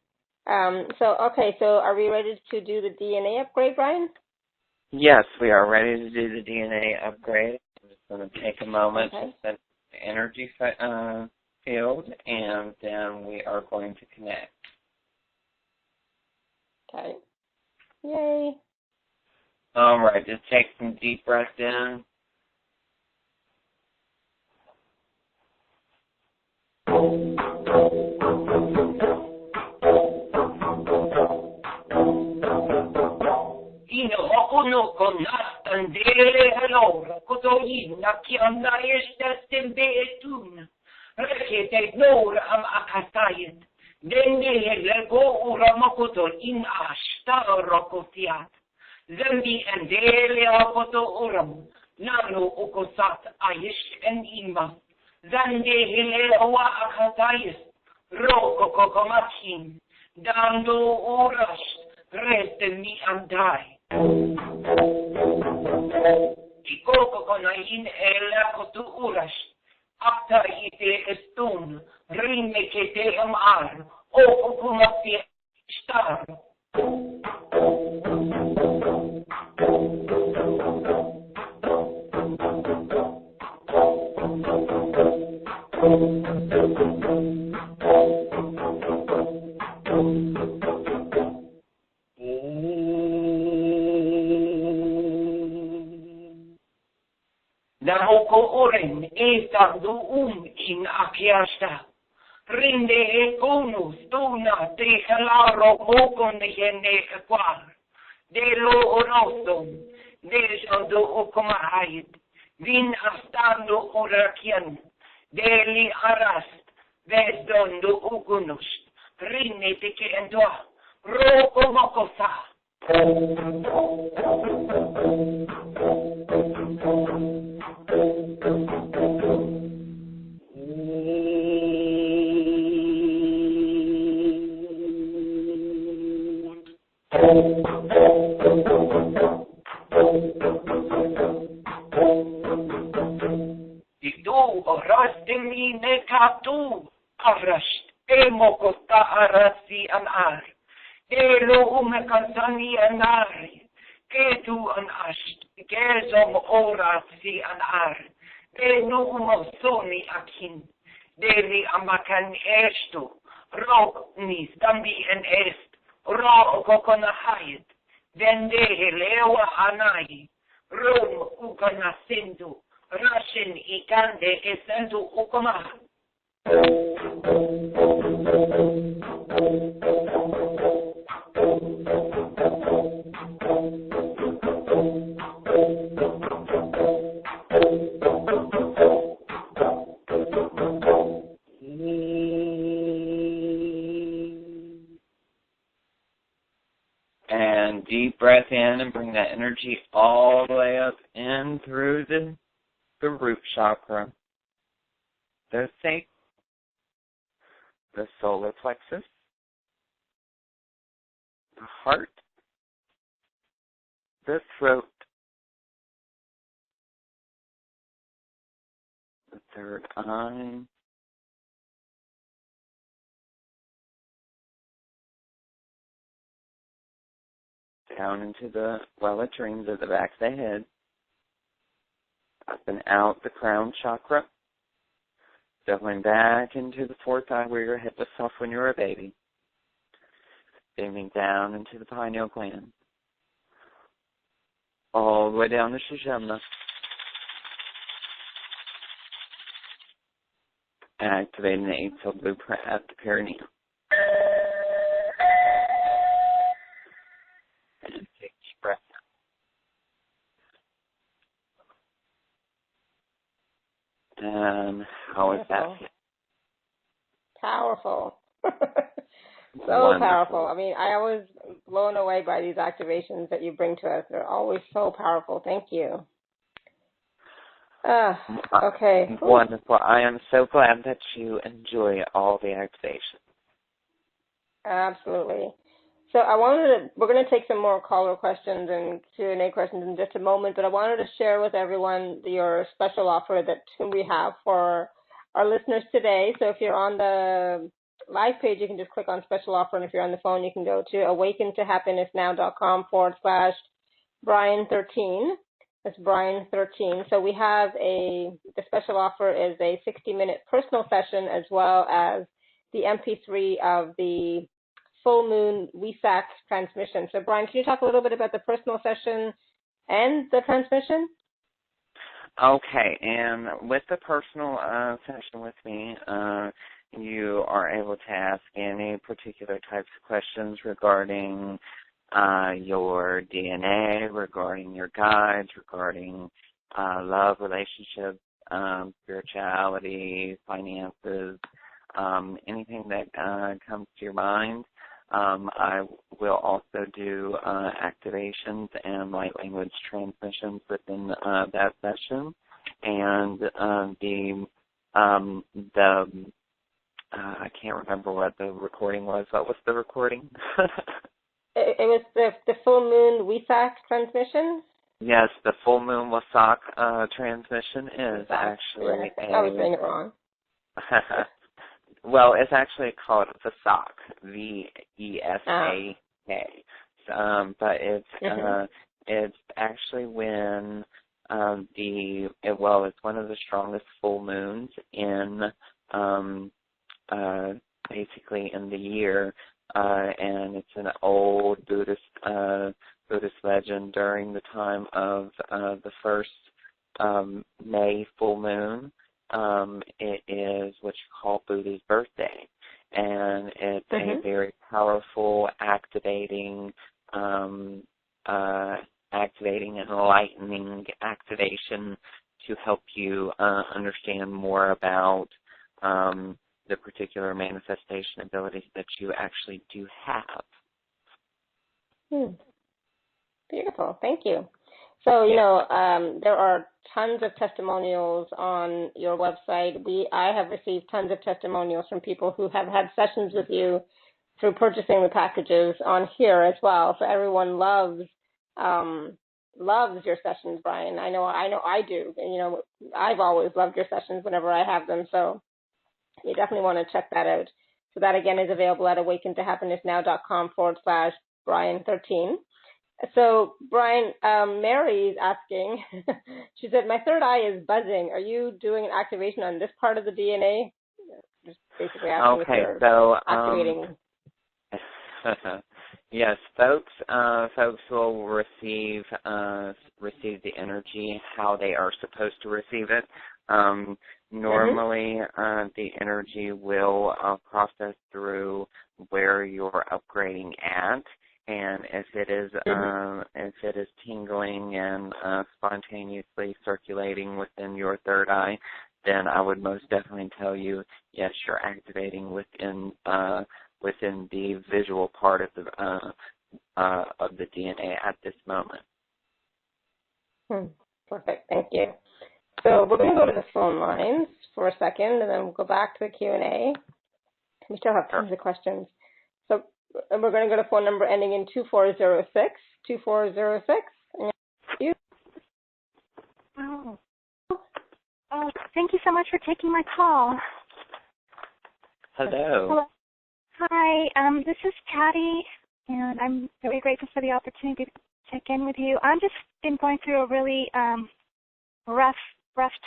So are we ready to do the DNA upgrade, Bryan? Yes, we are ready to do the DNA upgrade. I'm just going to take a moment to set the energy field, and then we are going to connect. Okay. Yay. All right, just take some deep breaths in. Uno con nastandele allora, cotolina chiamna esta stembetun. Rekete nor am akasayet. Dende lego uramokotol in ashta rokotiat. Zambi andele akoto uram. Nano ukosat ayish en ima. Zande hele wa akasayes. Roko kokomakin. Dando urash. Reste mi andai. Ikoko konain ela kotu urash. Apta ite estun. Rime kete amar. O kumati star. Naoko oren estando in akiasta. Rinde e conus tuna trijalaro mokon de kwar. De lo oroston. De jondo okomahayit. Vin astando orakian. Deli arast. Vesdondo ugunus. Rinne teke endoa. Roko mokosa. Idu orastemi nekatu arasht emokota arasi anar. Elo umekansani anari. Ketu an asht. Gezom orasi anar. Enu umosoni akin. Deli amakan estu. Rok nis dambi en est. Ro kokonahayet. Dende helewa anai. Rum ukanasindu. Rashin ikande esendu ukoma. And deep breath in and bring that energy all the way up in through the root chakra, the sacrum, the solar plexus, the heart, the throat, the third eye, down into the well of dreams at the back of the head, up and out the crown chakra, settling back into the fourth eye where your head was soft when you were a baby, beaming down into the pineal gland, all the way down to Shishana, and activating the 8-cell blueprint at the perineum. And take a deep breath. so wonderful. powerful. I mean, I was blown away by these activations that you bring to us. They're always so powerful. Thank you. Okay. Wonderful. I am so glad that you enjoy all the activations. Absolutely. So we're going to take some more caller questions and Q&A questions in just a moment, but I wanted to share with everyone your special offer that we have for our listeners today. So if you're on the live page, you can just click on special offer, and if you're on the phone, you can go to awakentohappinessnow.com/Bryan13. That's Bryan13. So we have the special offer is a 60-minute personal session as well as the MP3 of the full moon WESAC transmission. So Bryan, can you talk a little bit about the personal session and the transmission? Okay, and with the personal session with me, you are able to ask any particular types of questions regarding your DNA, regarding your guides, regarding love, relationships, spirituality, finances, anything that comes to your mind. I will also do activations and light language transmissions within that session, and I can't remember what the recording was. What was the recording? It was the full moon WESAC transmission. Yes, the full moon WESAC transmission is actually I was saying it wrong. Well, it's actually called VESAK, VESAK. But it's actually when it's one of the strongest full moons in basically in the year, and it's an old Buddhist legend during the time of the first May full moon. It is what you call Buddha's birthday, and it's a very powerful, activating and enlightening activation to help you understand more about the particular manifestation abilities that you actually do have. Beautiful. Thank you. So, there are tons of testimonials on your website. I have received tons of testimonials from people who have had sessions with you through purchasing the packages on here as well. So everyone loves your sessions, Bryan. I know I do. And, I've always loved your sessions whenever I have them. So you definitely want to check that out. So that again is available at awakentohappinessnow.com/Bryan13. So, Bryan, Mary's asking, she said, my third eye is buzzing. Are you doing an activation on this part of the DNA? Just basically asking if you're activating. Yes, folks will receive the energy how they are supposed to receive it. Normally, the energy will process through where you're upgrading at. And if it is tingling and spontaneously circulating within your third eye, then I would most definitely tell you, yes, you're activating within the visual part of the DNA at this moment. Perfect. Thank you. So we're going to go to the phone lines for a second, and then we'll go back to the Q&A. We still have tons of questions. So we're going to go to phone number ending in 2406. 2406. You. Oh, thank you so much for taking my call. Hello. Hi, this is Patty, and I'm very grateful for the opportunity to check in with you. I've just been going through a really rough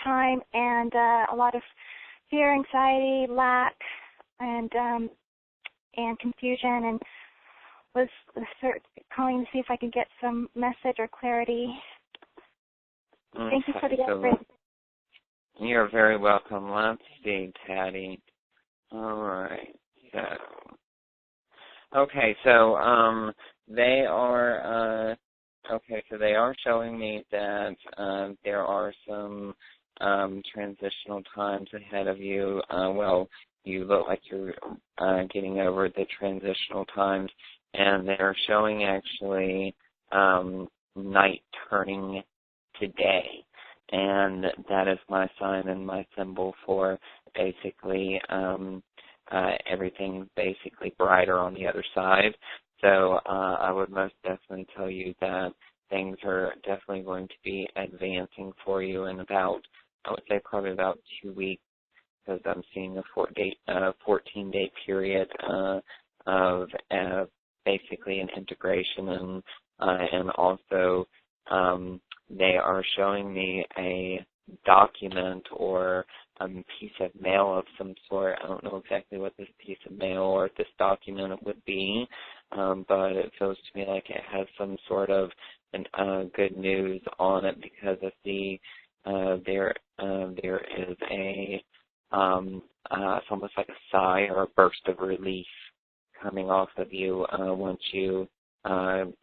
time, and a lot of fear, anxiety, lack, and confusion, and was calling to see if I could get some message or clarity. Thank you for the effort. You're very welcome. Let's see, Patty. All right. So they are they are showing me that there are some transitional times ahead of you. you look like you're getting over the transitional times, and they're showing actually night turning today, and that is my sign and my symbol for basically everything basically brighter on the other side. So I would most definitely tell you that things are definitely going to be advancing for you in about, I would say probably about 2 weeks, because I'm seeing a 14-day period of basically an integration, and also they are showing me a document or a piece of mail of some sort. I don't know exactly what this piece of mail or this document would be, but it feels to me like it has some sort of good news on it, because I see there is a it's almost like a sigh or a burst of relief coming off of you once you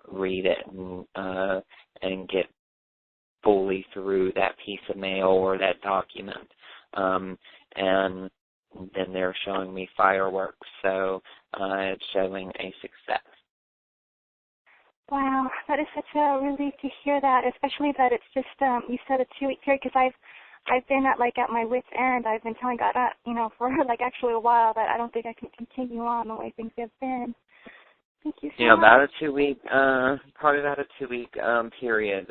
read it and get fully through that piece of mail or that document. And then they're showing me fireworks, so it's showing a success. Wow, that is such a relief to hear that, especially that it's just, you said a 2-week period, because I've been at my wit's end. I've been telling God, for actually a while, that I don't think I can continue on the way things have been. Thank you so much. About a 2-week, probably about a 2-week period.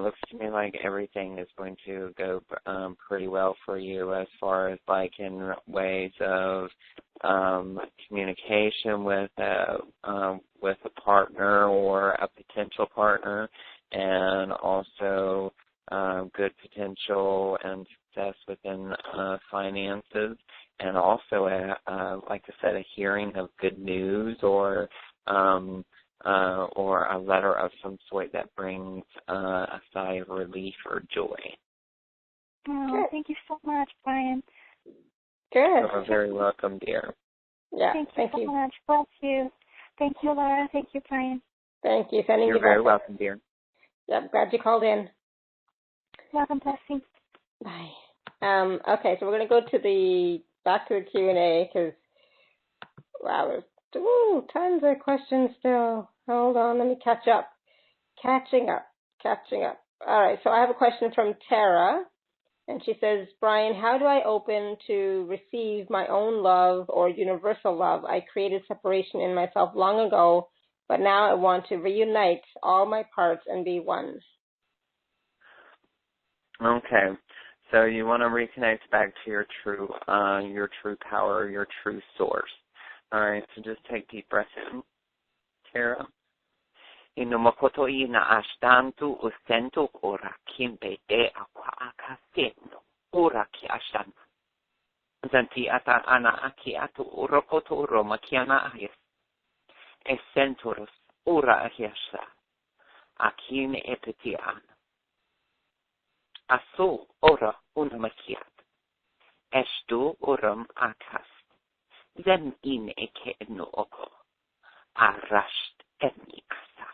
Looks to me like everything is going to go pretty well for you, as far as in ways of communication with a partner or a potential partner, and also good potential and success within finances, and also like I said, a hearing of good news or a letter of some sort that brings a sigh of relief or joy. Oh, thank you so much, Bryan. Good. You're very welcome, dear. Yeah, thank you so much. Bless you. Thank you, Laura. Thank you, Bryan. Thank you. Sending You're you very welcome, dear. Yep, glad you called in. Welcome, blessings. Bye. Okay, so we're going to go back to the Q&A, because, wow, there's tons of questions still. Hold on, let me catch up. Catching up. All right, so I have a question from Tara, and she says, Bryan, how do I open to receive my own love or universal love? I created separation in myself long ago, but now I want to reunite all my parts and be one. Okay, so you want to reconnect back to your true power, your true source. All right, so just take deep breaths in, Tara. Inumakoto ina ashtantu usentu ora kimbe de aqua akaseno ora ki ashtan. Zanti ata ana aki atu urokoto uroma kiana ayes. Esenturus ora ahiasha. Akin epitian. Asu ora unamakiat. Estu uram akas. Zem in eke no oko. Arasht etni asa.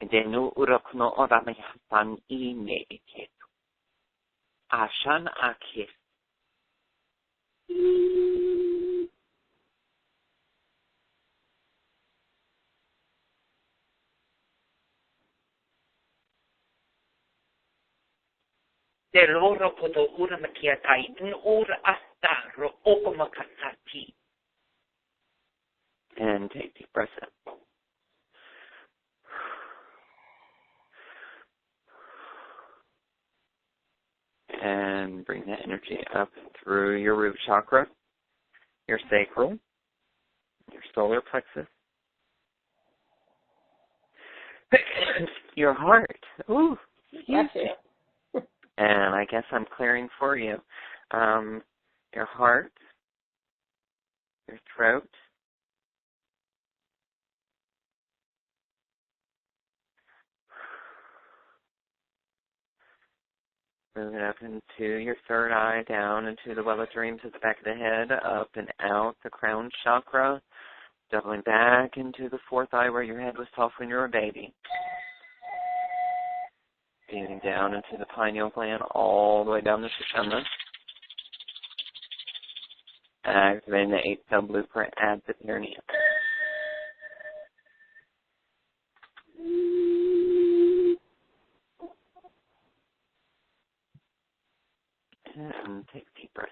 Denu urokno ora mehapan ine eketu. Ashan akis. De loro koto ura makiatai in ura astaro okomakasati. And take deep breaths in. And bring that energy up through your root chakra, your sacral, your solar plexus, your heart. Ooh, That's it. And I guess I'm clearing for you. Your heart, your throat, moving up into your third eye, down into the well of dreams at the back of the head, up and out the crown chakra, doubling back into the fourth eye where your head was soft when you were a baby. Feeding down into the pineal gland, all the way down the sushumna. activating the 8-cell blueprint at the perineum. And take a deep breath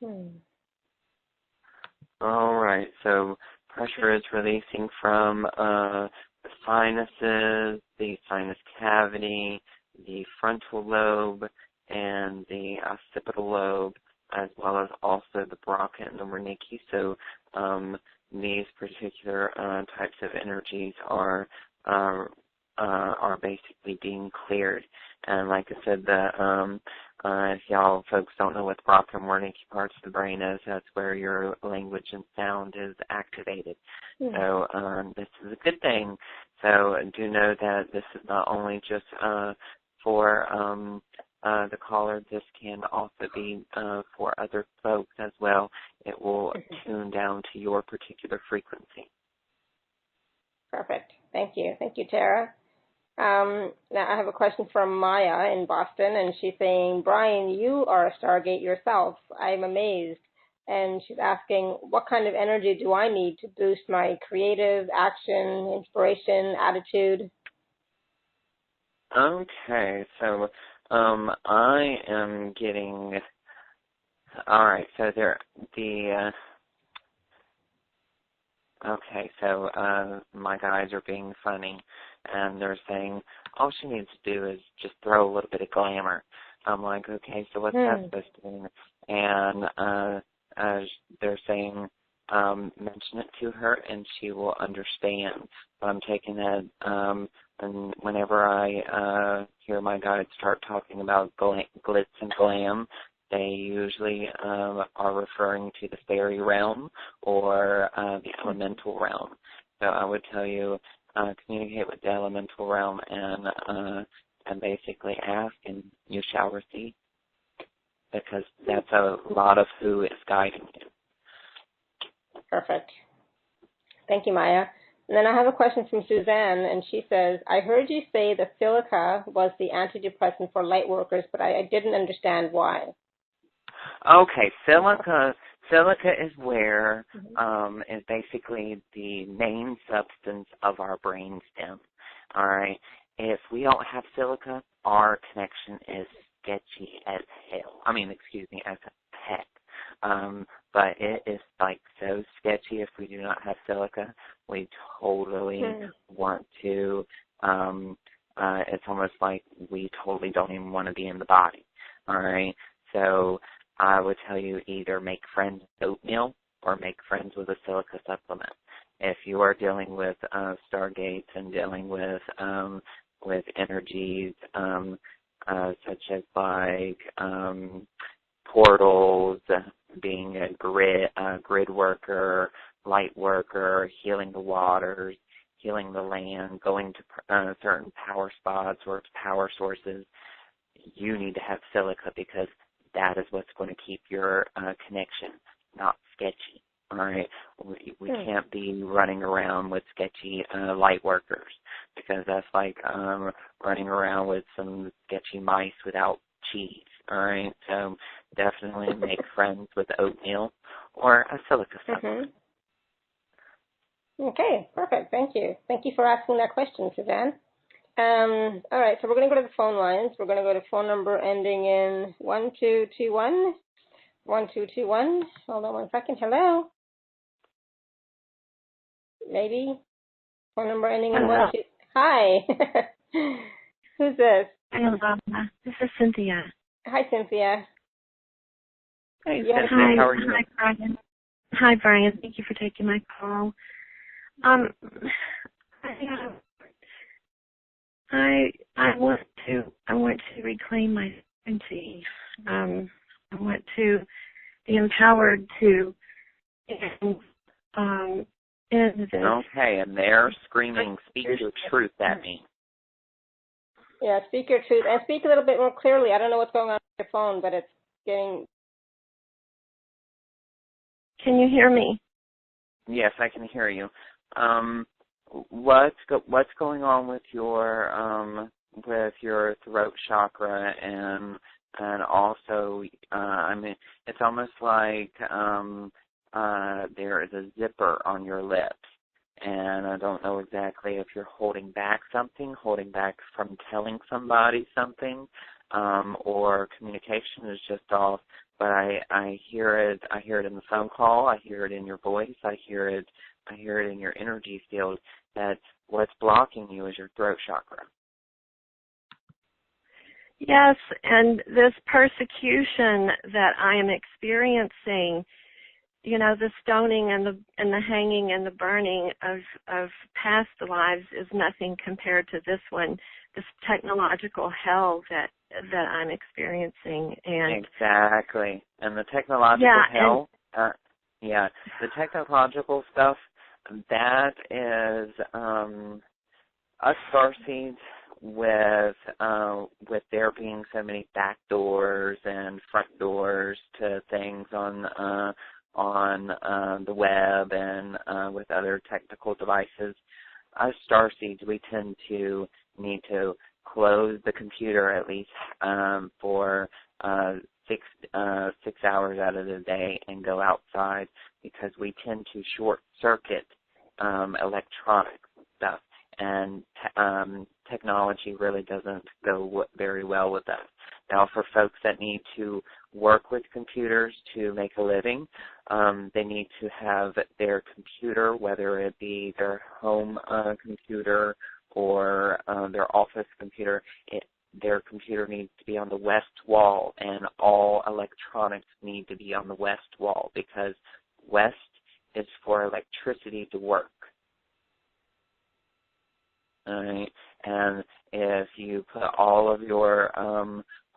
in. All right, so pressure is releasing from the sinuses, the sinus cavity, the frontal lobe, and the occipital lobe, as well as also the bronchi and the wernicke. So these particular types of energies are basically being cleared. And like I said, if y'all folks don't know what the bronchi and wernicke parts of the brain is, that's where your language and sound is activated. So this is a good thing. So do know that this is not only just for the caller, this can also be for other folks as well. It will tune down to your particular frequency. Perfect. Thank you. Thank you, Tara. Now I have a question from Maya in Boston, and she's saying, Bryan, you are a Stargate yourself. I'm amazed. And she's asking, what kind of energy do I need to boost my creative, action, inspiration, attitude? Okay, so I am getting, all right, so okay, so my guys are being funny, and they're saying, all she needs to do is just throw a little bit of glamour. I'm like, okay, so what's that supposed to mean? And they're saying, mention it to her, and she will understand. So I'm taking that, and whenever I hear my guides start talking about glitz and glam, they usually are referring to the fairy realm or the elemental realm. So I would tell you, communicate with the elemental realm and basically ask, and you shall receive, because that's a lot of who is guiding you. Perfect. Thank you, Maya. And then I have a question from Suzanne, and she says, I heard you say that silica was the antidepressant for light workers, but I didn't understand why. Okay, silica is where is basically the main substance of our brainstem. All right, if we don't have silica, our connection is sketchy as hell. As heck. But it is like so sketchy if we do not have silica. We totally want to. It's almost like we totally don't even want to be in the body. All right, so I would tell you either make friends with oatmeal or make friends with a silica supplement. If you are dealing with stargates and dealing with energies such as like portals, being a grid worker, light worker, healing the waters, healing the land, going to certain power spots or power sources, you need to have silica, because that is what's going to keep your connection not sketchy. All right, we can't be running around with sketchy light workers, because that's like running around with some sketchy mice without cheese. All right, so definitely make friends with oatmeal or a silica supplement. Okay, perfect. Thank you. Thank you for asking that question, Suzanne. All right, so we're going to go to the phone lines. We're going to go to phone number ending in 1221. 1221. Hold on one second. Hello? Maybe? Phone number ending in 12. Hi. Who's this? Hello. This is Cynthia. Hi, Cynthia. Hey, Yeah. Cynthia, how are you? Hi, Bryan. Hi, Bryan. Thank you for taking my call. I want to reclaim my sovereignty. I want to be empowered to end this. Okay, and they're screaming, speak your truth at me. Yeah, speak your truth. And speak a little bit more clearly. I don't know what's going on with your phone, but it's getting... Can you hear me? Yes, I can hear you. What's going on with your throat chakra, and and also, I mean, it's almost like there is a zipper on your lips. And I don't know exactly if you're holding back something, holding back from telling somebody something, or communication is just off. But I hear it. I hear it in the phone call. I hear it in your voice. I hear it in your energy field. That what's blocking you is your throat chakra. Yes, and this persecution that I am experiencing, you know, the stoning and the hanging and the burning of past lives is nothing compared to this one, this technological hell that I'm experiencing. And exactly. And the technological hell, the technological stuff, that is us starseeds with there being so many back doors and front doors to things on the web and with other technical devices. Us starseeds, we tend to need to close the computer at least for 6 hours out of the day and go outside, because we tend to short circuit electronic stuff, and technology really doesn't go very well with us. Now, for folks that need to work with computers to make a living, they need to have their computer, whether it be their home computer or their office computer, their computer needs to be on the west wall, and all electronics need to be on the west wall, because west is for electricity to work. All right, and if you put all of your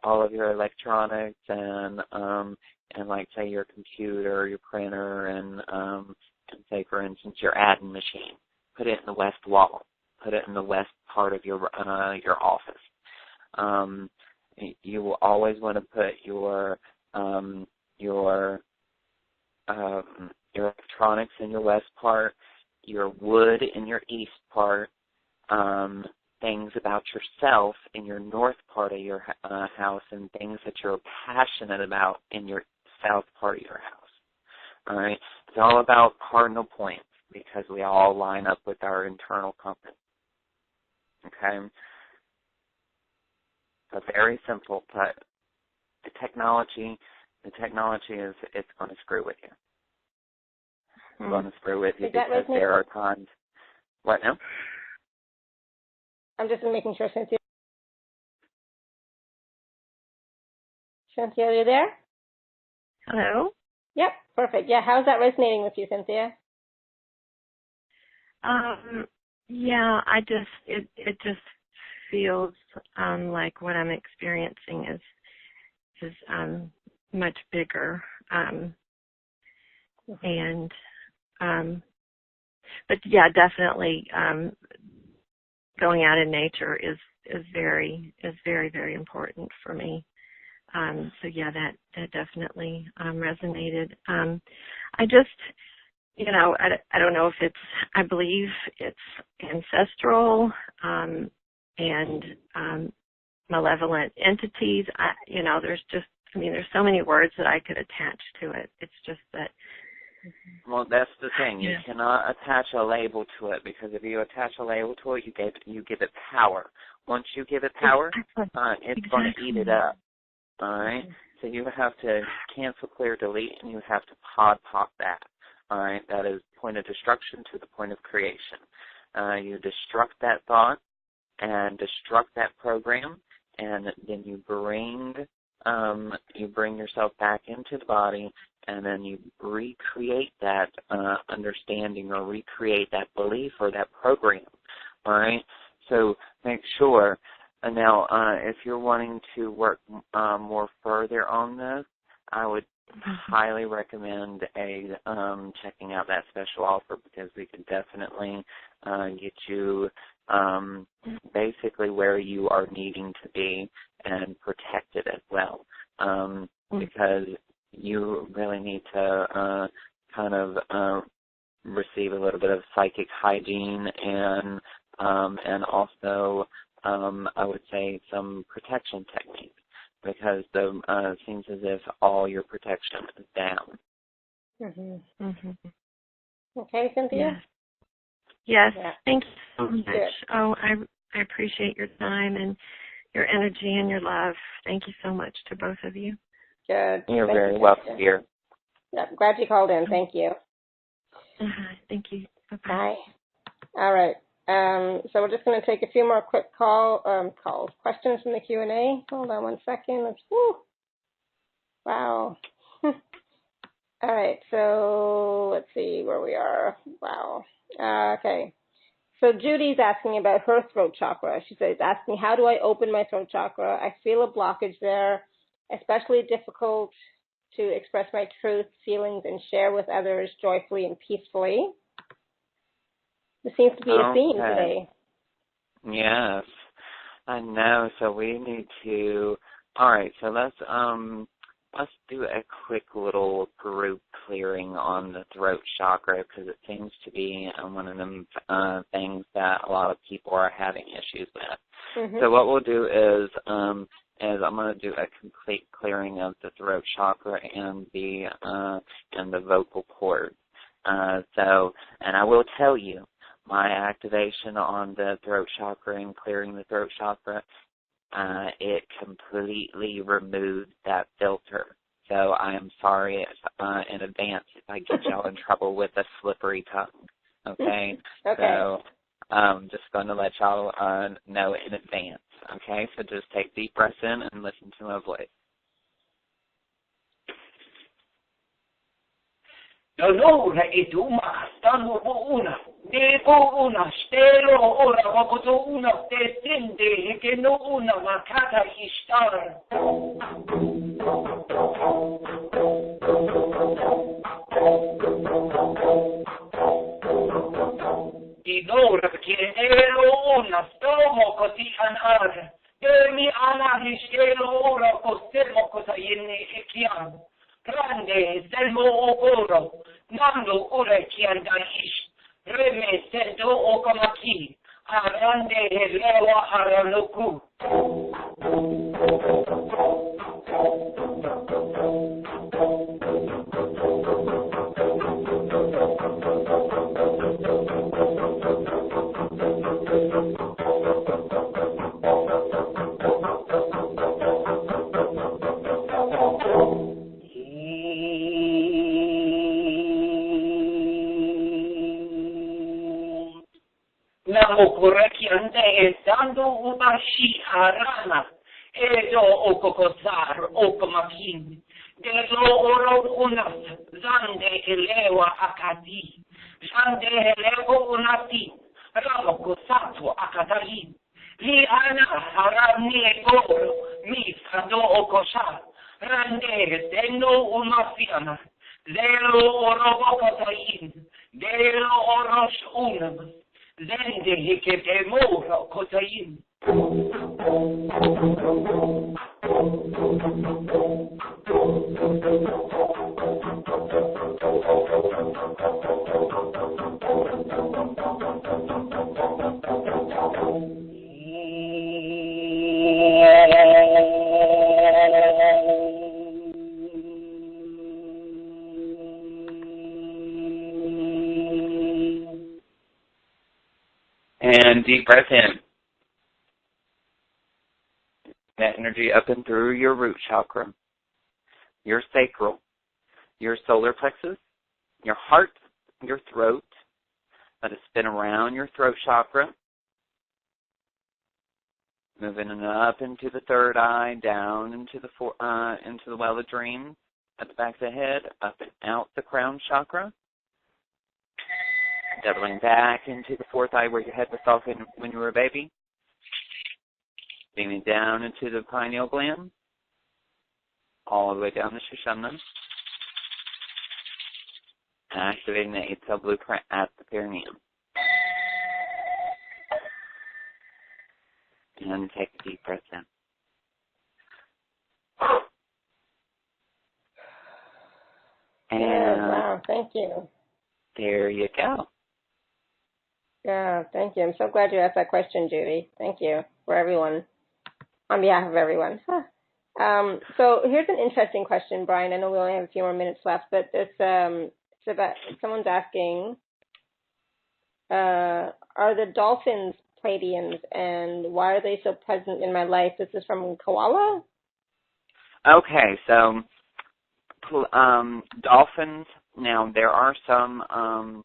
electronics and like say your computer, your printer, and say for instance your adding machine, put it in the west wall, put it in the west part of your office. You will always want to put your electronics in your west part, your wood in your east part, things about yourself in your north part of your house, and things that you're passionate about in your south part of your house. All right? It's all about cardinal points, because we all line up with our internal compass. Okay? So very simple, but the technology is, it's going to screw with you. It's going to screw with you because there are times. What now? I'm just making sure, Cynthia. Cynthia, are you there? hello? Yep, perfect. Yeah, how's that resonating with you, Cynthia? Yeah, it just feels like what I'm experiencing is much bigger, and but yeah, definitely going out in nature is very very important for me. So yeah, that definitely resonated. I just, you know, I don't know if it's, I believe it's ancestral and malevolent entities. There's so many words that I could attach to it. It's just that. Well, that's the thing. You cannot attach a label to it, because if you attach a label to it, you give it power. Once you give it power, it's going to eat it up. All right? So you have to cancel, clear, delete, and you have to pop that. All right? That is point of destruction to the point of creation. You destruct that thought and destruct that program, and then you bring yourself back into the body, and then you recreate that understanding, or recreate that belief or that program. All right? So make sure. Now, if you're wanting to work more further on this, I would highly recommend checking out that special offer, because we could definitely get you basically where you are needing to be and protected as well, because you really need to kind of receive a little bit of psychic hygiene and also I would say some protection techniques. because it seems as if all your protection is down. Mm-hmm. Mm-hmm. Okay, Cynthia? Yes. Yeah. Thank you so much. Good. Oh, I appreciate your time and your energy and your love. Thank you so much to both of you. Good. You're Thank very you, welcome, Cynthia. dear. Yeah, glad you called in. Thank you. Thank you. Bye-bye. Bye. All right. So we're just going to take a few more quick questions from the Q&A. Hold on one second. Wow. All right. So let's see where we are. Wow. Okay. So Judy's asking about her throat chakra. She says, asking, how do I open my throat chakra? I feel a blockage there, especially difficult to express my truth, feelings, and share with others joyfully and peacefully. There seems to be a theme today. Yes, I know. So we need to. All right. So let's do a quick little group clearing on the throat chakra, because it seems to be one of them things that a lot of people are having issues with. Mm-hmm. So what we'll do is I'm going to do a complete clearing of the throat chakra and the vocal cord. And I will tell you, my activation on the throat chakra and clearing the throat chakra, it completely removed that filter. So I am sorry in advance if I get y'all in trouble with a slippery tongue. Okay? Okay. So I'm just going to let y'all know in advance. Okay? So just take deep breaths in and listen to my voice. Dolore e duma stanno una, devo una, stelo ora, wakoto una, te tende, che no una, makata ishtar. Di loro chiedero una, stomo così anar, demi anari stelo ora, costemo cosa yenne e chiamo. Grande selmo oro, nando ore chiandaish, reme sento okamaki, arande lewa aranoku. Namo correcchiande dando una shiharana, edo okokosar okomakin, delo oro unas, zande elewa akadi, zande elevo unati, ramo kosato akadali, li ana harane oro, mi fado okosha, rande deno unafiana, delo oro okotain, delo oros unam. Zende hike temora kotain. And deep breath in. That energy up and through your root chakra, your sacral, your solar plexus, your heart, your throat. Let it spin around your throat chakra. Moving up into the third eye, down into the well of dreams, at the back of the head, up and out the crown chakra. Doubling back into the fourth eye where your head was open when you were a baby. Beaming down into the pineal gland. All the way down to Sushumna. Activating the 8-cell blueprint at the perineum. And take a deep breath in. And wow, thank you. There you go. Yeah, thank you. I'm so glad you asked that question, Judy. Thank you for everyone, on behalf of everyone. So here's an interesting question, Brian. I know we only have a few more minutes left, but it's about someone's asking, are the dolphins Pleiadians, and why are they so present in my life? This is from Koala. Okay, so dolphins. Now there are some. I'm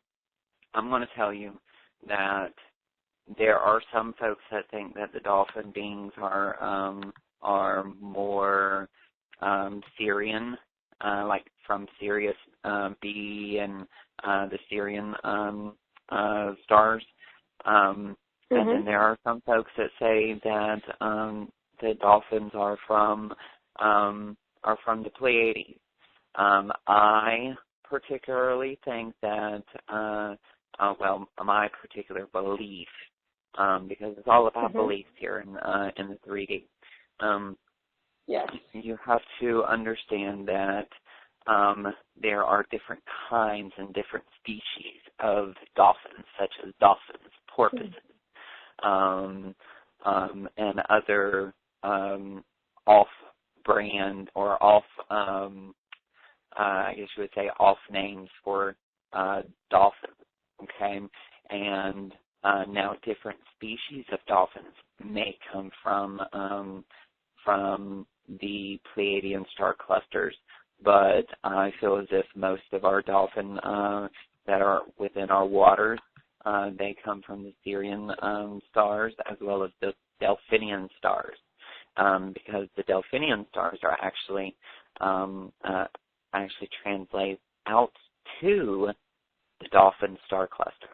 going to tell you that there are some folks that think that the dolphin beings are more Syrian, like from Sirius B and the Syrian stars. And then there are some folks that say that the dolphins are from the Pleiades. I particularly think that, my particular belief, because it's all about belief here in the 3D. Yes. You have to understand that there are different kinds and different species of dolphins, such as dolphins, porpoises, and other off-brand or off, I guess you would say, off names for dolphins. Okay, and now different species of dolphins may come from the Pleiadian star clusters, but I feel as if most of our dolphin that are within our waters, they come from the Syrian stars as well as the Delphinian stars, because the Delphinian stars are actually translate out to the dolphin star cluster.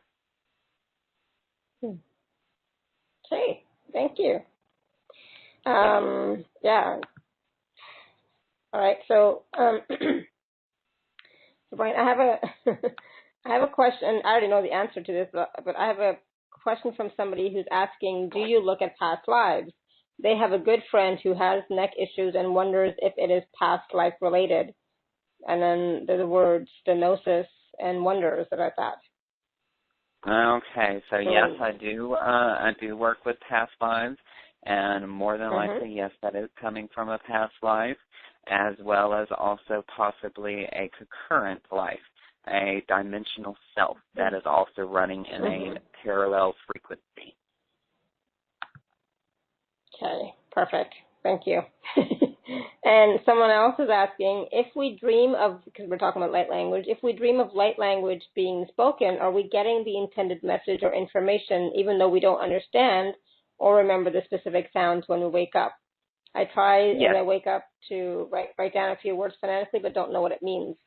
Okay, thank you. Yeah. All right. So, Brian, I have a question. I already know the answer to this, but I have a question from somebody who's asking, do you look at past lives? They have a good friend who has neck issues and wonders if it is past life related. And then there's the word stenosis and wonders about that. Okay, so yes, I do work with past lives, and more than likely, yes, that is coming from a past life, as well as also possibly a concurrent life, a dimensional self that is also running in a parallel frequency. Okay, perfect. Thank you. And someone else is asking, if we dream of, because we're talking about light language, if we dream of light language being spoken, are we getting the intended message or information even though we don't understand or remember the specific sounds when we wake up? I try as I wake up to write down a few words phonetically, but don't know what it means.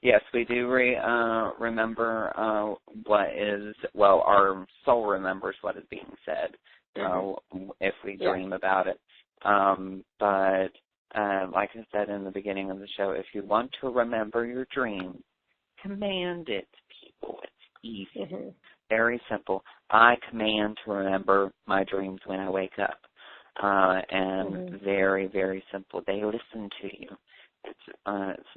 Yes, we do remember what is, our soul remembers what is being said if we dream about it. But like I said in the beginning of the show, if you want to remember your dream, command it, people. It's easy. Very simple. I command to remember my dreams when I wake up. And very, very simple. They listen to you. It's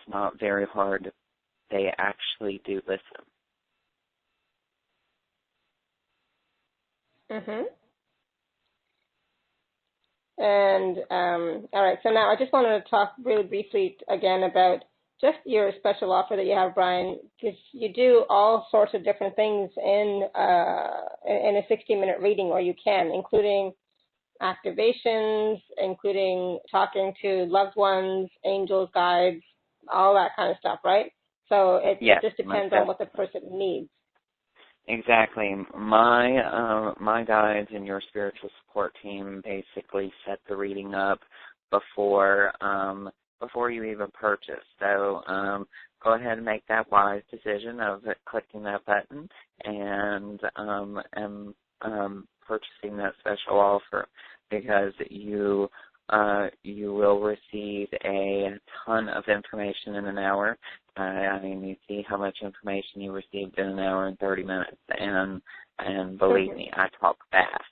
not very hard. They actually do listen. And all right, so now I just wanted to talk really briefly again about just your special offer that you have, Brian, because you do all sorts of different things in a 60-minute reading, or you can, including activations, including talking to loved ones, angels, guides, all that kind of stuff, right? So it just depends on what the person needs. Exactly. My guides and your spiritual support team basically set the reading up before you even purchase. So go ahead and make that wise decision of clicking that button and purchasing that special offer, because you will receive a ton of information in an hour. I mean, you see how much information you received in an hour and 30 minutes, and believe me, I talk fast.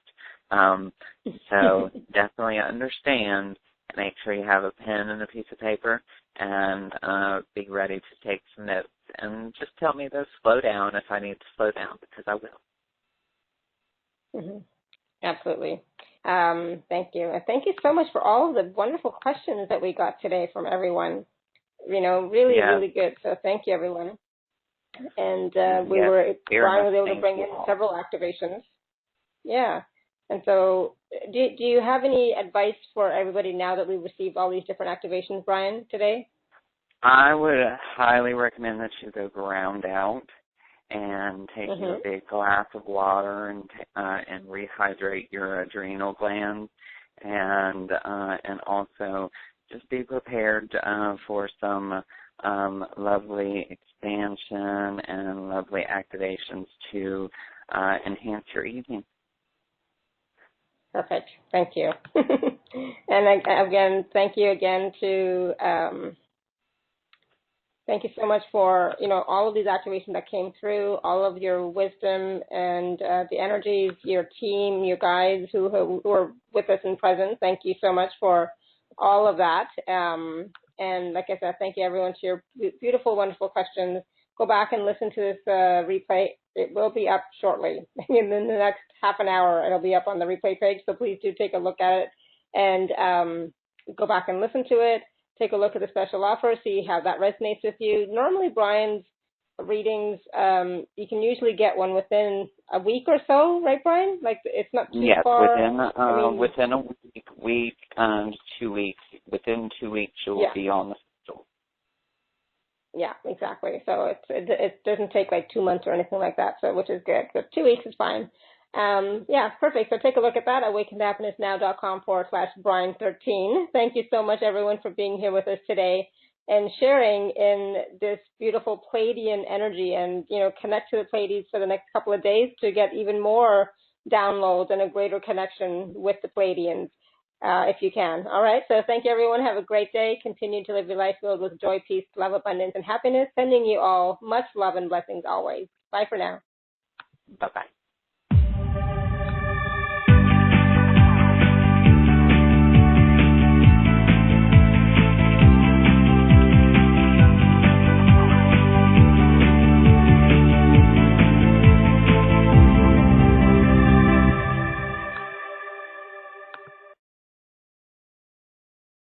So definitely understand. Make sure you have a pen and a piece of paper, and be ready to take some notes. And just tell me to slow down if I need to slow down, because I will. Absolutely. Thank you. And thank you so much for all of the wonderful questions that we got today from everyone. Really, really good. So thank you, everyone. And Brian was able to bring in several activations. Yeah. And so do you have any advice for everybody now that we've received all these different activations, Brian, today? I would highly recommend that you go ground out and take a big glass of water and rehydrate your adrenal glands, and also just be prepared for some lovely expansion and lovely activations to enhance your evening. Perfect. Thank you. And again, thank you again to thank you so much for all of these activations that came through, all of your wisdom and the energies, your team, your guides who are with us in presence. Thank you so much for all of that. And like I said, thank you everyone to your beautiful, wonderful questions. Go back and listen to this replay. It will be up shortly. In the next half an hour, it'll be up on the replay page. So please do take a look at it and go back and listen to it. Take a look at the special offer, see how that resonates with you. Normally, Brian's readings, you can usually get one within a week or so, right, Brian? Like, it's not too far. Yes, within a week, 2 weeks. Within 2 weeks, you'll be on the schedule. Yeah, exactly. So it doesn't take like 2 months or anything like that, so which is good. So 2 weeks is fine. Yeah, perfect. So take a look at that, awakenedhappinessnow.com/Brian13. Thank you so much, everyone, for being here with us today and sharing in this beautiful Pleiadian energy, and connect to the Pleiades for the next couple of days to get even more downloads and a greater connection with the Pleiadians, if you can. All right. So thank you, everyone. Have a great day. Continue to live your life filled with joy, peace, love, abundance, and happiness. Sending you all much love and blessings always. Bye for now. Bye-bye.